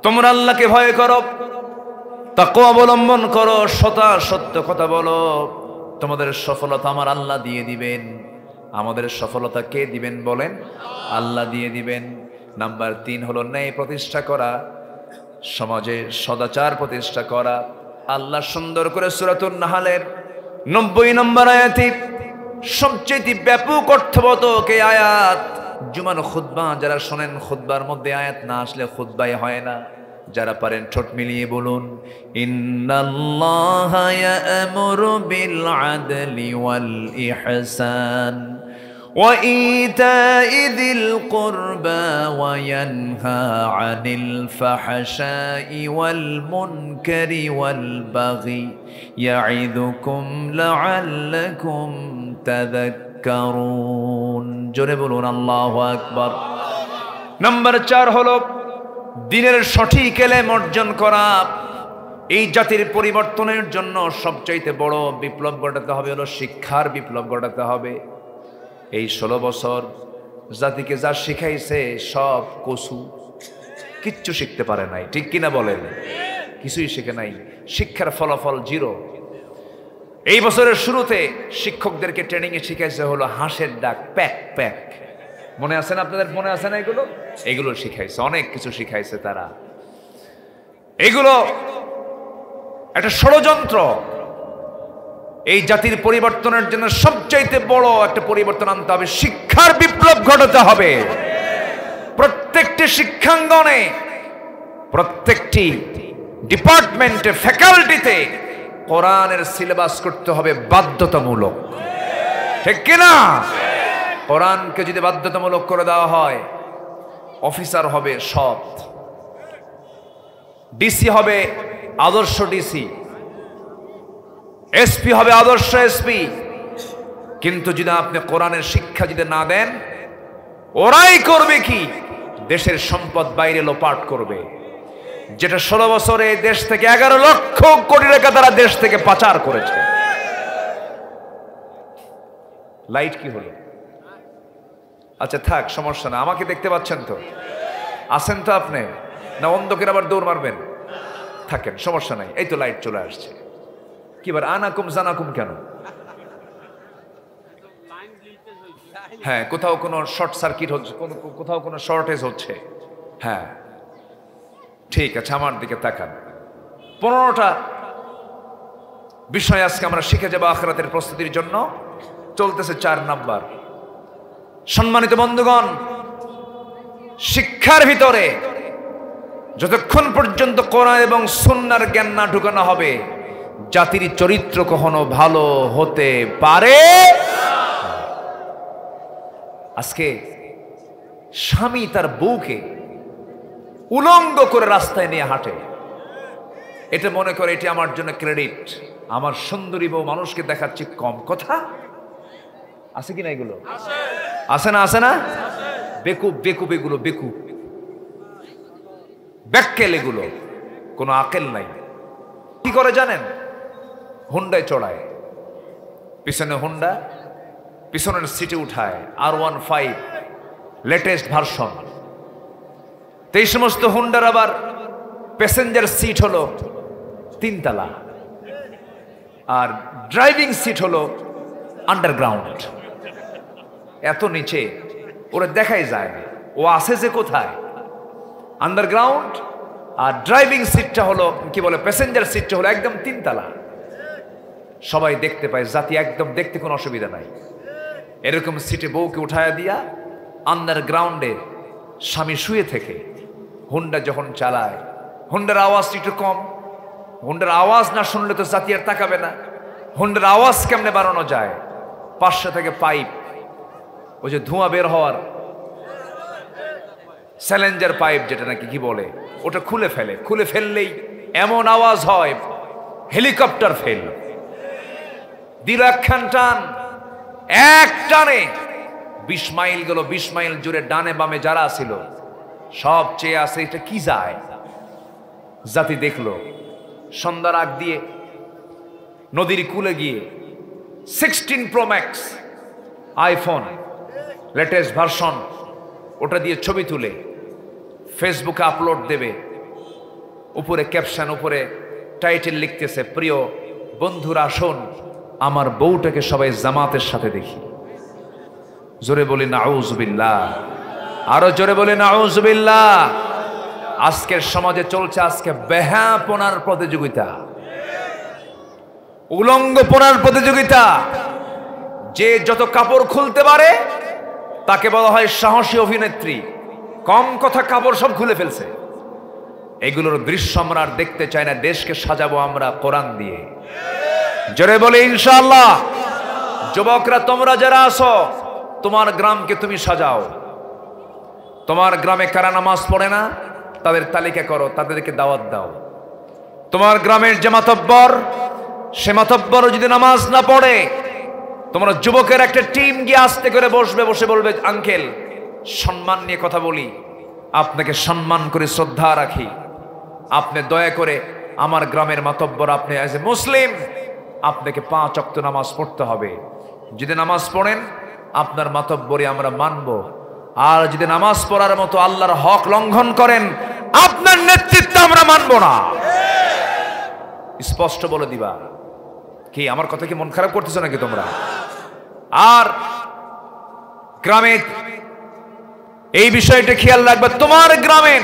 তোমরা আল্লাহকে ভয় করো, তাকওয়া অবলম্বন করো, সত্য কথা বলো, তোমাদের সফলতা আমার আল্লাহ দিয়ে দিবেন। আমাদের সফলতা কে দিবেন বলেন? আল্লাহ দিয়ে দিবেন। নাম্বার 3 হলো ন্যায় প্রতিষ্ঠা করা, সমাজে সদাচার প্রতিষ্ঠা করা। আল্লাহ সুন্দর করে সূরাতুন নাহলের 90 নম্বর আয়াতে সবচেয়ে ব্যাপক অর্থবোধক এই আয়াত। জুমার খুতবা যারা শোনেন, খুতবার মধ্যে আয়াত না আসলে খুতবাই হয় না। যারা পারেন ঠোঁট মিলিয়ে বলুন, ইন্নাল্লাহা ইয়া'মুরু বিল আদলি ওয়াল ইহসান ওয়া ইতা'i যিল কুরবা ওয়া ইয়ানহা আনিল ফাহশাই ওয়াল মুনকারি ওয়াল বাগি ইয়া'iদুকুম লা'আল্লাকুম তাযাক্কারুন। জোরে বলুন আল্লাহু আকবার। নাম্বার 4 হলো দিনের সঠিক ইলম অর্জন করা। এই জাতির পরিবর্তনের জন্য সবচাইতে বড় বিপ্লব ঘটাতে হবে হলো শিক্ষার বিপ্লব ঘটাতে হবে। এই 16 বছর জাতিকে যা শিখাইছে সব কসু, কিচ্ছু শিখতে পারে নাই, ঠিক কিনা বলেন? কিছুই শিখে নাই, শিক্ষার ফলাফল 0। এই বছরের শুরুতে শিক্ষকদেরকে ট্রেনিং এ শিখাইছে হলো হাঁসের ডাক, প্যাক প্যাক। মনে আছে না আপনাদের? মনে আছে না? এগুলো শিখাইছে, অনেক কিছু শিখাইছে তারা। এগুলো একটা ষড়যন্ত্র। এই জাতির পরিবর্তনের জন্য সবচাইতে বড় একটা পরিবর্তন আনতে হবে, শিক্ষার বিপ্লব ঘটাতে হবে। প্রত্যেকটি শিক্ষাঙ্গনে, প্রত্যেকটি ডিপার্টমেন্টে, ফ্যাকাল্টিতে কোরআনের সিলেবাস করতে হবে বাধ্যতামূলক, ঠিক কিনা? কোরআনকে যদি বাধ্যতামূলক করে দেওয়া হয়, অফিসার হবে সৎ, ডিসি হবে আদর্শ ডিসি, এসপি হবে আদর্শ এসপি। কিন্তু যদি আপনি কোরআনের শিক্ষা যদি না দেন, ওরাই করবে কি? দেশের সম্পদ বাইরে লোপাট করবে। যেটা 16 বছরে দেশ থেকে 11 লক্ষ কোটি টাকা তারা দেশ থেকে পাচার করেছে। লাইট কি হলো? আচ্ছা থাক, সমস্যা না। আমাকে দেখতে পাচ্ছেন তো? আসেন তো আপনি? না অন্ধকের আবার দৌড় মারবেন? থাকেন, সমস্যা নাই। এই তো লাইট চলে আসছে। কিবার আনাকুম জানাকুম কেন? হ্যাঁ, কোথাও কোনো শর্ট সার্কিট হচ্ছে, কোথাও কোনো শর্টেজ হচ্ছে। হ্যাঁ ঠিক আছে, আমার দিকে তাকান। 15টা বিষয় আজকে আমরা শিখে যাবো আখিরাতের প্রস্তুতির জন্য। চলতেছে 4 নাম্বার। সম্মানিত বন্ধুগণ, শিক্ষার ভিতরে যতক্ষণ পর্যন্ত কোরআন এবং সুন্নাহর জ্ঞান না ঢুকানো হবে, জাতির চরিত্র কখনো ভালো হতে পারে। আজকে স্বামী তার বউকে উলঙ্গ করে রাস্তায় নিয়ে হাঁটে, এটা মনে করে এটি আমার জন্য ক্রেডিট, আমার সুন্দরী বউ মানুষকে দেখাচ্ছি কম। কথা আছে কিনা? এগুলো আছে না? আছে না? বেকুব বেকুব, এগুলো বেকুব, ব্যাক্কেল, এগুলো কোনো আকেল নাই। কি করে জানেন? হুন্ডায় চড়ায়, পিছনে হুন্ডা, পিছনের সিটে উঠায় R15 লেটেস্ট ভার্সন। তো এই সমস্ত হুন্ডার আবার প্যাসেঞ্জার সিট হলো 3 তলা, আর ড্রাইভিং সিট হলো আন্ডারগ্রাউন্ড, এত নিচে, ওরা দেখাই যায় না ও আছে যে কোথায়। আন্ডারগ্রাউন্ড, আর ড্রাইভিং সিটটা হলো কি বলে, প্যাসেঞ্জার সিটটা হলো একদম 3 তলা, সবাই দেখতে পায়, জাতি একদম দেখতে কোনো অসুবিধা নাই। এরকম সিটে বউকে উঠায়া দিয়া আন্ডারগ্রাউন্ডে স্বামী শুয়ে থেকে হুন্ডা যখন চালায়, হুন্ডার আওয়াজ একটু কম। হুন্ডার আওয়াজ না শুনলে তো জাতি আর তাকাবে না। হুন্ডার আওয়াজ কেমনে বাড়ানো যায়? 500 থেকে পাইপ, ওই যে ধোঁয়া বের হওয়ার স্যালেঞ্জার পাইপ যেটা নাকি কি বলে, ওটা খুলে ফেলে। খুলে ফেললেই এমন আওয়াজ হয়, হেলিকপ্টার ফেল। দিল একখান টান, এক টানে 20 মাইল গেল। 20 মাইল জুড়ে ডানে বামে যারা ছিল সব চেয়ে আছে এটা কি যায়। জাতি দেখলো, সন্ধ্যার আগ দিয়ে নদীর কূলে গিয়ে 16 Pro Max iPhone latest version, ওটা দিয়ে ছবি তুলে ফেসবুকে আপলোড দেবে। উপরে ক্যাপশন, উপরে টাইটেল লিখতেছে, প্রিয় বন্ধুরা আসুন আমার বউটাকে সবাই জামাতের সাথে দেখি। জোরে বলি নাউজুবিল্লাহ, আরো জোরে বলি নাউজুবিল্লাহ। আজকের সমাজে চলছে আজকে বেহাপনার প্রতিযোগিতা। উলঙ্গ পরার প্রতিযোগিতা। যে যত কাপড় খুলতে পারে তাকে বলা হয় সাহসী অভিনেত্রী। কম কথা, কাপড় সব খুলে ফেলছে। এগুলোর দৃশ্য আমরা আর দেখতে চাই না। দেশকে সাজাবো আমরা কোরআন দিয়ে। জোরে বলে ইনশাআল্লাহ। যুবকরা তোমরা যারা আছো, তোমার গ্রামকে তুমি সাজাও। তোমার গ্রামে কারা নামাজ পড়ে না তাদের তালিকা করো, তাদেরকে দাওয়াত দাও। তোমার গ্রামের যে মাতব্বর, সে মাতব্বর যদি নামাজ না পড়ে, তোমরা যুবকের একটা টিম গিয়ে আস্তে করে বসবে, বসে বলবে, আঙ্কেল সম্মান নিয়ে কথা বলি, আপনাকে সম্মান করে শ্রদ্ধা রাখি, আপনি দয়া করে আমার গ্রামের মাতব্বর, আপনি অ্যাজ এ মুসলিম আপনাকে 5 ওয়াক্ত নামাজ পড়তে হবে। যদি নামাজ পড়েন আপনার মাতব্বরি আমরা মানব, আর যদি নামাজ পড়ার মতো আল্লাহর হক লঙ্ঘন করেন আপনার নেতৃত্ব আমরা মানব না। স্পষ্ট বলে দিবা। কি আমার কথা কি মন খারাপ করতেছো নাকি তোমরা? আর গ্রামে এই বিষয়টা খেয়াল রাখবে, তোমার গ্রামের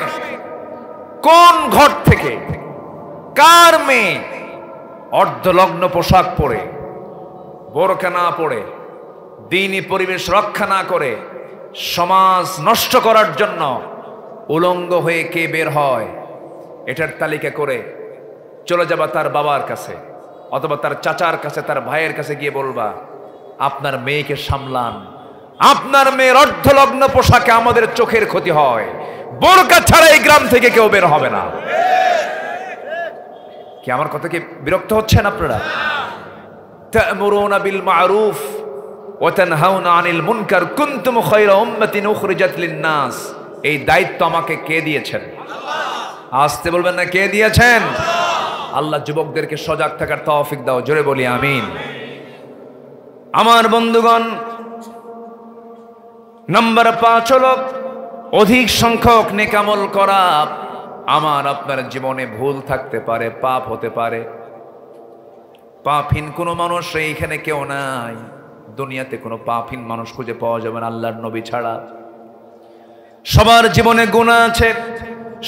কোন ঘর থেকে কার মেয়ে অর্ধলগ্ন পোশাক পরে, বোরকা না পরে, দ্বীনি পরিবেশ রক্ষা না করে সমাজ নষ্ট করার জন্য উলঙ্গ হয়ে কে বের হয়, এটার তালিকা করে চলে যাবা তার বাবার কাছে অথবা তার চাচার কাছে, তার ভাইয়ের কাছে গিয়ে বলবা, আপনার মেয়েকে সামলান, আপনার মেয়ের অর্ধলগ্ন পোশাকে আমাদের চোখের ক্ষতি হয়, বোরকা ছাড়া এই গ্রাম থেকে কেউ বের হবে না। কি আমার কথা কি বিরক্ত হচ্ছেন আপনারা? তা'মুরুনা বিল মা'রুফ ওয়া তানহাউনা আনিল মুনকার কুনতুম খায়রা উম্মাতিন উখরিজাত লিন-নাস। এই দায়িত্ব আমাকে কে দিয়েছেন? আসতে বলবেন না, কে দিয়েছেন? আল্লাহ যুবকদেরকে সজাগ থাকার তৌফিক দাও। জোরে বলি আমিন। আমার বন্ধুগণ, নাম্বার 5 হলো অধিক সংখ্যক নেক আমল করা। আমার আপনার জীবনে ভুল থাকতে পারে, পাপ হতে পারে। পাপহীন কোনো মানুষ এইখানে কেউ নাই। দুনিয়াতে কোনো পাপহীন মানুষ খুঁজে পাওয়া যাবে না আল্লাহর নবী ছাড়া। সবার জীবনে গুনাহ আছে,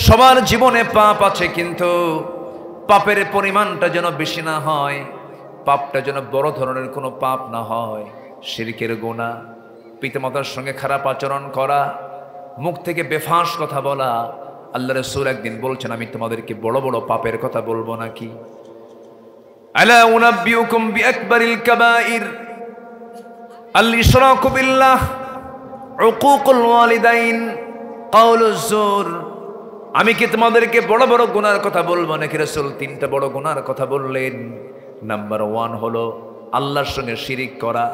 সবার জীবনে পাপ আছে, কিন্তু পাপের পরিমাণটা যেন বেশি না হয়, পাপটা যেন বড় ধরনের কোনো পাপ না হয়। শিরকের গুনাহ, পিতামাতার সঙ্গে খারাপ আচরণ করা, মুখ থেকে বেফাঁস কথা বলা। আল্লাহ রাসূল একদিন বলছেন, আমি তোমাদেরকে বড় বড় পাপের কথা বলবো নাকি? আলা উনাব্বিউকুম বিআকবারিল কাবাইর আল ইশরাকু বিল্লাহ, উকুকুল ওয়ালিদাইন, কাউলুজ জুর। আমি কি তোমাদেরকে বড় বড় গুনার কথা বলবো নাকি? রাসূল 3টা বড় গুনার কথা বললেন। নাম্বার 1 হলো আল্লাহর সঙ্গে শিরিক করা।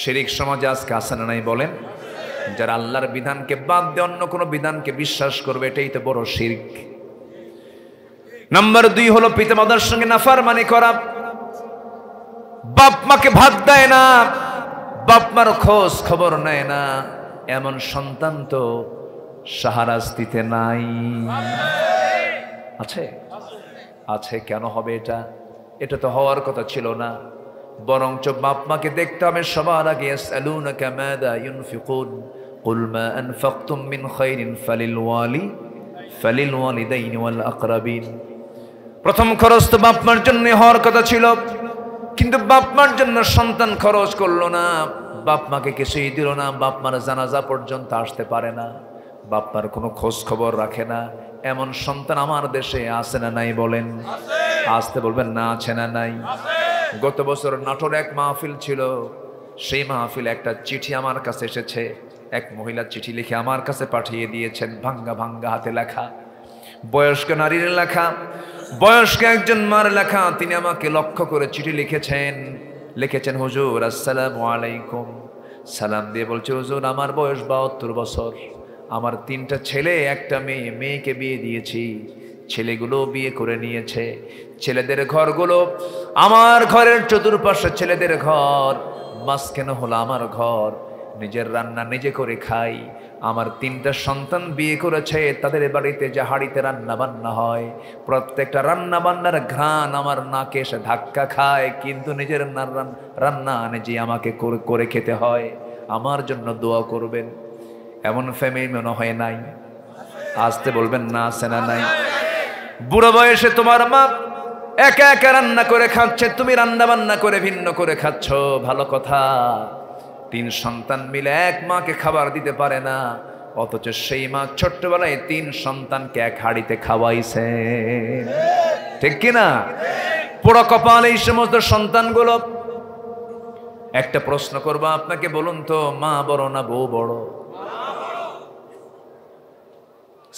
শিরিক সমাজে আজকে আছে না নাই বলেন? যারা আল্লাহর বিধানকে বাদ দিয়ে অন্য কোনো বিধানকে বিশ্বাস করবে, এটাই তো বড় শিরক। নাম্বার 2 হলো পিতামাতার সঙ্গে নাফরমানি করা। বাপ মাকে ভাত দেয় না, বাপ মার খোঁজ খবর নেয় না, এমন সন্তান তো শাহরাস্তিতে নাই। আছে? আছে। কেন হবে এটা? এটা তো হওয়ার কথা ছিল না। বরঞ্চ বাপ মাকে দেখতে হবে সবার আগে। ইয়াসআলুনাকা মাযা ইউনফিকুন কুল মা আনফাকতুম মিন খায়রিন ফালিল ওয়ালিদাইনি ওয়াল আকরাবিন। প্রথম খরচ তো বাপ মার জন্য হওয়ার কথা ছিল, কিন্তু বাপ মার জন্য সন্তান খরচ করলো না, বাপ মাকে কিছুই দিল না, বাপ মার জানাজা পর্যন্ত আসতে পারে না, বাপ মার কোনো খোঁজ খবর রাখে না। এমন সন্তান আমার দেশে আছে না নাই বলেন? আসতে বলবেন না, আছে না নাই? গত বছর নাটোর এক মাহফিল ছিল। সেই মাহফিল একটা চিঠি আমার কাছে এসেছে। এক মহিলা চিঠি লিখে আমার কাছে পাঠিয়ে দিয়েছেন, ভাঙ্গা ভাঙ্গা হাতে লেখা, বয়স্ক নারীর লেখা, বয়স্ক একজন মার লেখা। তিনি আমাকে লক্ষ্য করে চিঠি লিখেছেন, হুজুর আসসালামু আলাইকুম। সালাম দিয়ে বলছে, হুজুর আমার বয়স 72 বছর, আমার 3টা ছেলে, একটা মেয়ে। মেয়েকে বিয়ে দিয়েছি, ছেলেগুলো বিয়ে করে নিয়েছে। ছেলেদের ঘরগুলো আমার ঘরের চতুর্পাশে ছেলেদের ঘর, মাঝখানে হলো আমার ঘর। নিজের রান্না নিজে করে খাই। আমার 3টা সন্তান বিয়ে করেছে, তাদের বাড়িতে যে হাঁড়িতে রান্না বান্না হয়, প্রত্যেকটা রান্না বান্নার ঘ্রাণ আমার নাকে এসে ধাক্কা খায়, কিন্তু নিজের রান্না নিজে আমাকে করে খেতে হয়। আমার জন্য দোয়া করবেন। এমন ফ্যামিলি মনে হয় নাই? আসতে বলবেন না, আছে না নাই? বুড়ো বয়সে তোমার মা একা একা রান্না করে খাচ্ছে, তুমি রান্না বান্না করে ভিন্ন করে খাচ্ছ, ভালো কথা। 3 সন্তান মিলে এক মাকে খাবার দিতে পারে না, অথচ সেই মা ছোট্টবেলায় 3 সন্তানকে এক হাড়িতে খাওয়াইছে, ঠিক কিনা? পোড়া কপাল এই সমস্ত সন্তানগুলো। একটা প্রশ্ন করবো আপনাকে, বলুন তো, মা বড় না বউ বড়?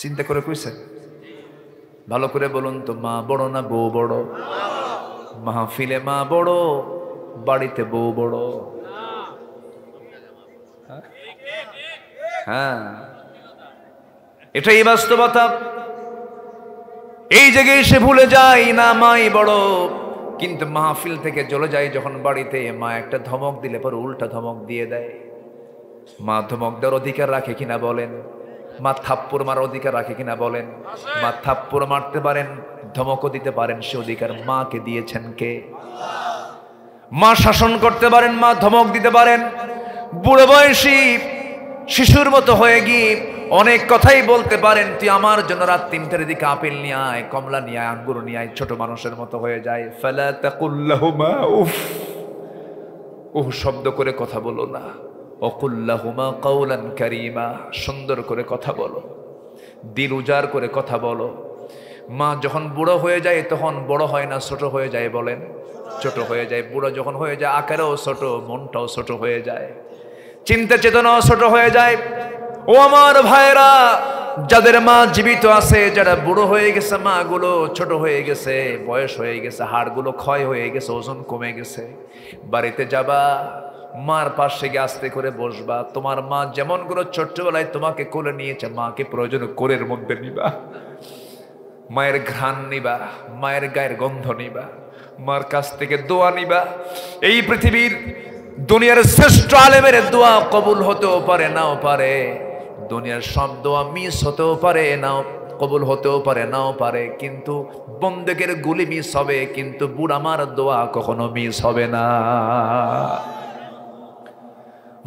চিন্তা করে কইছে? ভালো করে বলুন তো, মা বড় না বউ বড়? মাহফিলে মা বড়, বাড়িতে বউ বড়। হ্যাঁ, এটাই বাস্তবতা। এই জায়গায় সে ভুলে যায় না মাই বড়, কিন্তু মাহফিল থেকে চলে যায় যখন বাড়িতে, মা একটা ধমক দিলে পর উল্টা ধমক দিয়ে দেয়। মা ধমক দেওয়ার অধিকার রাখে কিনা বলেন? মা থাপ্পড় মারার অধিকার রাখে কিনা বলেন? মা থাপ্পড় মারতে পারেন, ধমকও দিতে পারেন, সে অধিকার মাকে দিয়েছেন কে? মা শাসন করতে পারেন, মা ধমক দিতে পারেন। বুড়ো বয়সী শিশুর মতো হয়ে গিয়ে অনেক কথাই বলতে পারেন, তুই আমার জন্য রাত 3টার দিকে আপেল নিয়ে আয়, কমলা নিয়ে আয়, আঙ্গুর নিয়ে আয়, ছোট মানুষের মতো হয়ে যায়। ফালা তাকুল্লাহুমা উফ, উফ শব্দ করে কথা বলো না। ওকুল্লাহুমা কাওলান কারীমা, সুন্দর করে কথা বলো, দিল উজাড় করে কথা বলো। মা যখন বুড়ো হয়ে যায় তখন বড় হয় না, ছোট হয়ে যায়, বলেন? ছোট হয়ে যায়। বুড়ো যখন হয়ে যায় আকারেও ছোট, মনটাও ছোট হয়ে যায়, চিন্তা চেতনাও ছোট হয়ে যায়। ও আমার ভাইরা, যাদের মা জীবিত আছে, যারা বুড়ো হয়ে গেছে, মা গুলো ছোট হয়ে গেছে, বয়স হয়ে গেছে, হাড়গুলো ক্ষয় হয়ে গেছে, ওজন কমে গেছে, বাড়িতে যাবা, মার পাশে গিয়ে আস্তে করে বসবা। তোমার মা যেমন করে ছোট্টবেলায় তোমাকে কোলে নিয়েছে, মাকে প্রয়োজন কোলের মধ্যে নিবা, মায়ের ঘ্রাণ নিবা, মায়ের গায়ের গন্ধ নিবা, মার কাছ থেকে দোয়া নিবা। এই পৃথিবীর দুনিয়ার শ্রেষ্ঠ আলেমের দোয়া কবুল হতেও পারে, নাও পারে। দুনিয়ার সব দোয়া মিস হতেও পারে, নাও কবুল হতেও পারে, নাও পারে। কিন্তু বন্দেকের গুলি মিস হবে, কিন্তু বুড়া মার দোয়া কখনো মিস হবে না।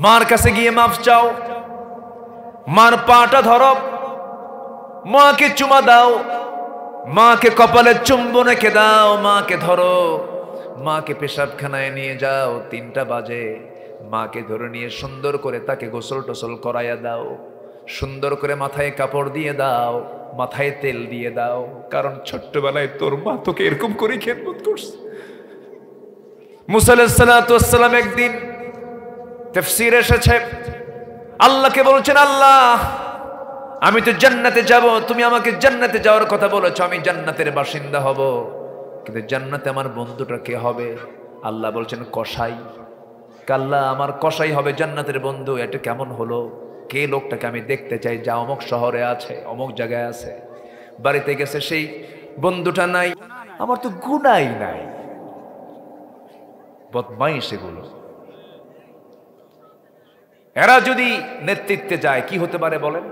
মার কাছে গিয়ে মাফ চাও, মার পাটা ধরো, মাকে চুমা দাও, মাকে কপালে চুম্বন এঁকে দাও, মাকে ধরো, মাকে পেশাবখানায় নিয়ে যাও, 3টা বাজে, মাকে ধরে নিয়ে সুন্দর করে তাকে গোসল টোসল করাইয়া দাও, সুন্দর করে মাথায় কাপড় দিয়ে দাও, মাথায় তেল দিয়ে দাও, কারণ ছোট্টবেলায় তোর মা তোকে এরকম করে খেদমত করছে। মুসা আলাইহিস সালাতু ওয়াস সালাম একদিন তাফসীরে এসেছে, আল্লাহকে বলছেন, আল্লাহ আমি তো জান্নাতে যাব, তুমি আমাকে জান্নাতে যাওয়ার কথা বলেছো, আমি জান্নাতের বাসিন্দা হব, কিন্তু জান্নাতে আমার বন্ধুটা কে হবে? আল্লাহ বলছেন কসাই। কাল্লা, আমার কসাই হবে জান্নাতের বন্ধু। এটা কেমন হলো? কে লোকটাকে আমি দেখতে চাই, যা অমুক শহরে আছে, অমুক জায়গায় আছে। বাড়িতে গেছে, সেই বন্ধুটা নাই। আমার তো গুনাই নাই। বদমাইশ এগুলো। এরা যদি নেতৃত্বে যায় কি হতে পারে বলেন?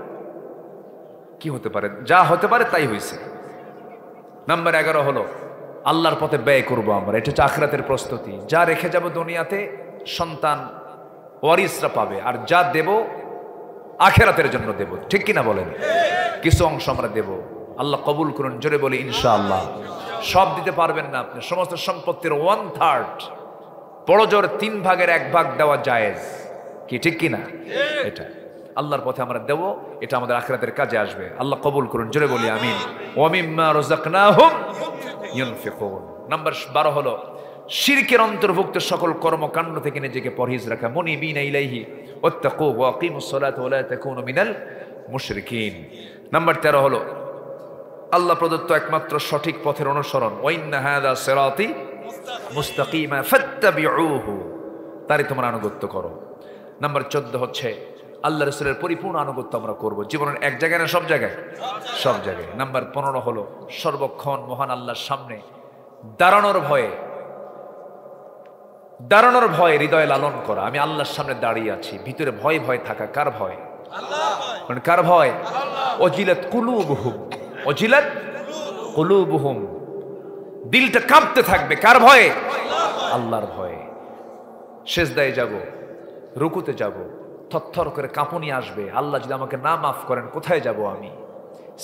কি হতে পারে? যা হতে পারে তাই হয়েছে। নাম্বার 11 হলো আল্লাহর পথে ব্যয় করব আমরা। এটা হচ্ছে আখিরাতের প্রস্তুতি। যা রেখে যাব দুনিয়াতে সন্তান ওয়ারিসরা পাবে, আর যা দেব আখিরাতের জন্য দেব, ঠিক কিনা বলেন? কিছু অংশ আমরা দেব, আল্লাহ কবুল করুন, জোরে বলি ইনশাআল্লাহ। সব দিতে পারবেন না আপনি, সমস্ত সম্পত্তির 1/3, বড় জোর 3 ভাগের 1 ভাগ দেওয়া জায়েজ, কি ঠিক কিনা? এটা আল্লাহর পথে আমরা দেব, এটা আমাদের আখিরাতের কাজে আসবে। আল্লাহ কবুল করুন, জোরে বলি আমিন। ওয়া মিম্মা রাযাকনাহুম ইউনফিকুন। নাম্বার 12 হলো শিরকের অন্তর্ভুক্ত সকল কর্মকাণ্ড থেকে নিজেকে পরহেজ রাখা। মুনিবিনা ইলাইহি ওয়াত্তাকু ওয়া আকিমুস সালাতা ওয়া লা তাকুনু মিনাল মুশরিকিন। নাম্বার 13 হলো আল্লাহ প্রদত্ত একমাত্র সঠিক পথের অনুসরণ। ওয়া ইন্না হাযা সিরাতি মুস্তাকিমা ফাত্তাবিউহু, তারই তোমরা আনুগত্য করো। নাম্বার 14 হচ্ছে আল্লাহ রাসূলের পরিপূর্ণ আনুগত্য আমরা করব জীবনের এক জায়গায় না সব জায়গায়? সব জায়গায়। নাম্বার 15 হলো সর্বক্ষণ মহান আল্লাহর সামনে দাঁড়ানোর ভয়ে হৃদয় লালন করা। আমি আল্লাহর সামনে দাঁড়িয়ে আছি, ভিতরে ভয় ভয় থাকা। কার ভয়? আল্লাহ। কার ভয়? ওয়াজিলাত কুলুবুহুম, ওয়াজিলাত কুলুবুহুম, দিলটা কাঁপতে থাকবে। কার ভয়ে? আল্লাহর ভয়ে। সেজদায় যাব, রুকুতে যাব, থরথর করে কাঁপুনি আসবে। আল্লাহ যদি আমাকে না মাফ করেন কোথায় যাব আমি?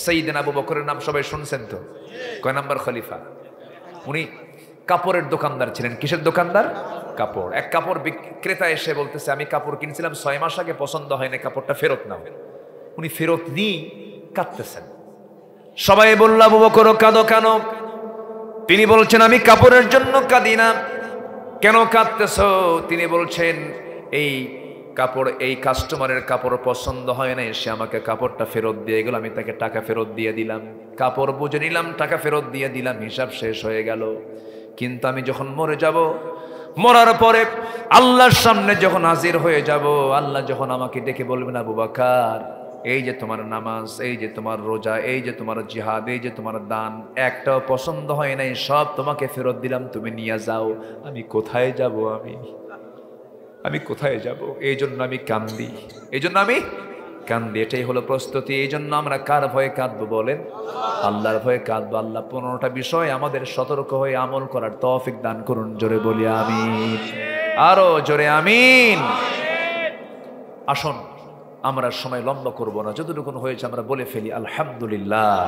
সাইয়েদনা আবু বকরের নাম সবাই শুনছেন তো? কয় নাম্বার খলিফা? উনি কাপড়ের দোকানদার ছিলেন। কিসের দোকানদার? কাপড়। এক কাপড় ক্রেতা এসে বলতেছে, আমি কাপড় কিনেছিলাম 6 মাস আগে, পছন্দ হয় না, কাপড়টা ফেরত নাও। উনি ফেরত নিয়ে কাঁদতেছেন। সবাই বলল, আবু বকর কাঁদো কেন? তিনি বলছেন, আমি কাপড়ের জন্য কাঁদি না। কেন কাঁদতেছ? তিনি বলছেন, এই কাপড়, এই কাস্টমারের কাপড় পছন্দ হয় না, সে আমাকে কাপড়টা ফেরত দিয়ে গেল, আমি তাকে টাকা ফেরত দিয়ে দিলাম, কাপড় বুঝে নিলাম, টাকা ফেরত দিয়ে দিলাম, হিসাব শেষ হয়ে গেল। কিন্তু আমি যখন মরে যাব, মরার পরে আল্লাহর সামনে যখন হাজির হয়ে যাব, আল্লাহ যখন আমাকে ডেকে বলবেন, আবু বকর, এই যে তোমার নামাজ, এই যে তোমার রোজা, এই যে তোমার জিহাদ, এই যে তোমার দান, একটাও পছন্দ হয় নাই, সব তোমাকে ফেরত দিলাম, তুমি নিয়ে যাও। আমি কোথায় যাব? আমি কোথায় যাব? এই জন্য আমি কান্দি, এই জন্য আমি কান্দি। এটাই হলো প্রস্তুতি। এই জন্য আমরা কার ভয়ে কাঁদবো বলেন? আল্লাহর ভয়ে কাঁদবো। আল্লাহ 15টা বিষয় আমাদের সতর্ক হয়ে আমল করার তৌফিক দান করুন। জোরে বলি আমিন, আরো জোরে আমিন। আসুন, আমরা সময় লম্বা করব না, যতটুকু হয়েছে আমরা বলে ফেলি আলহামদুলিল্লাহ।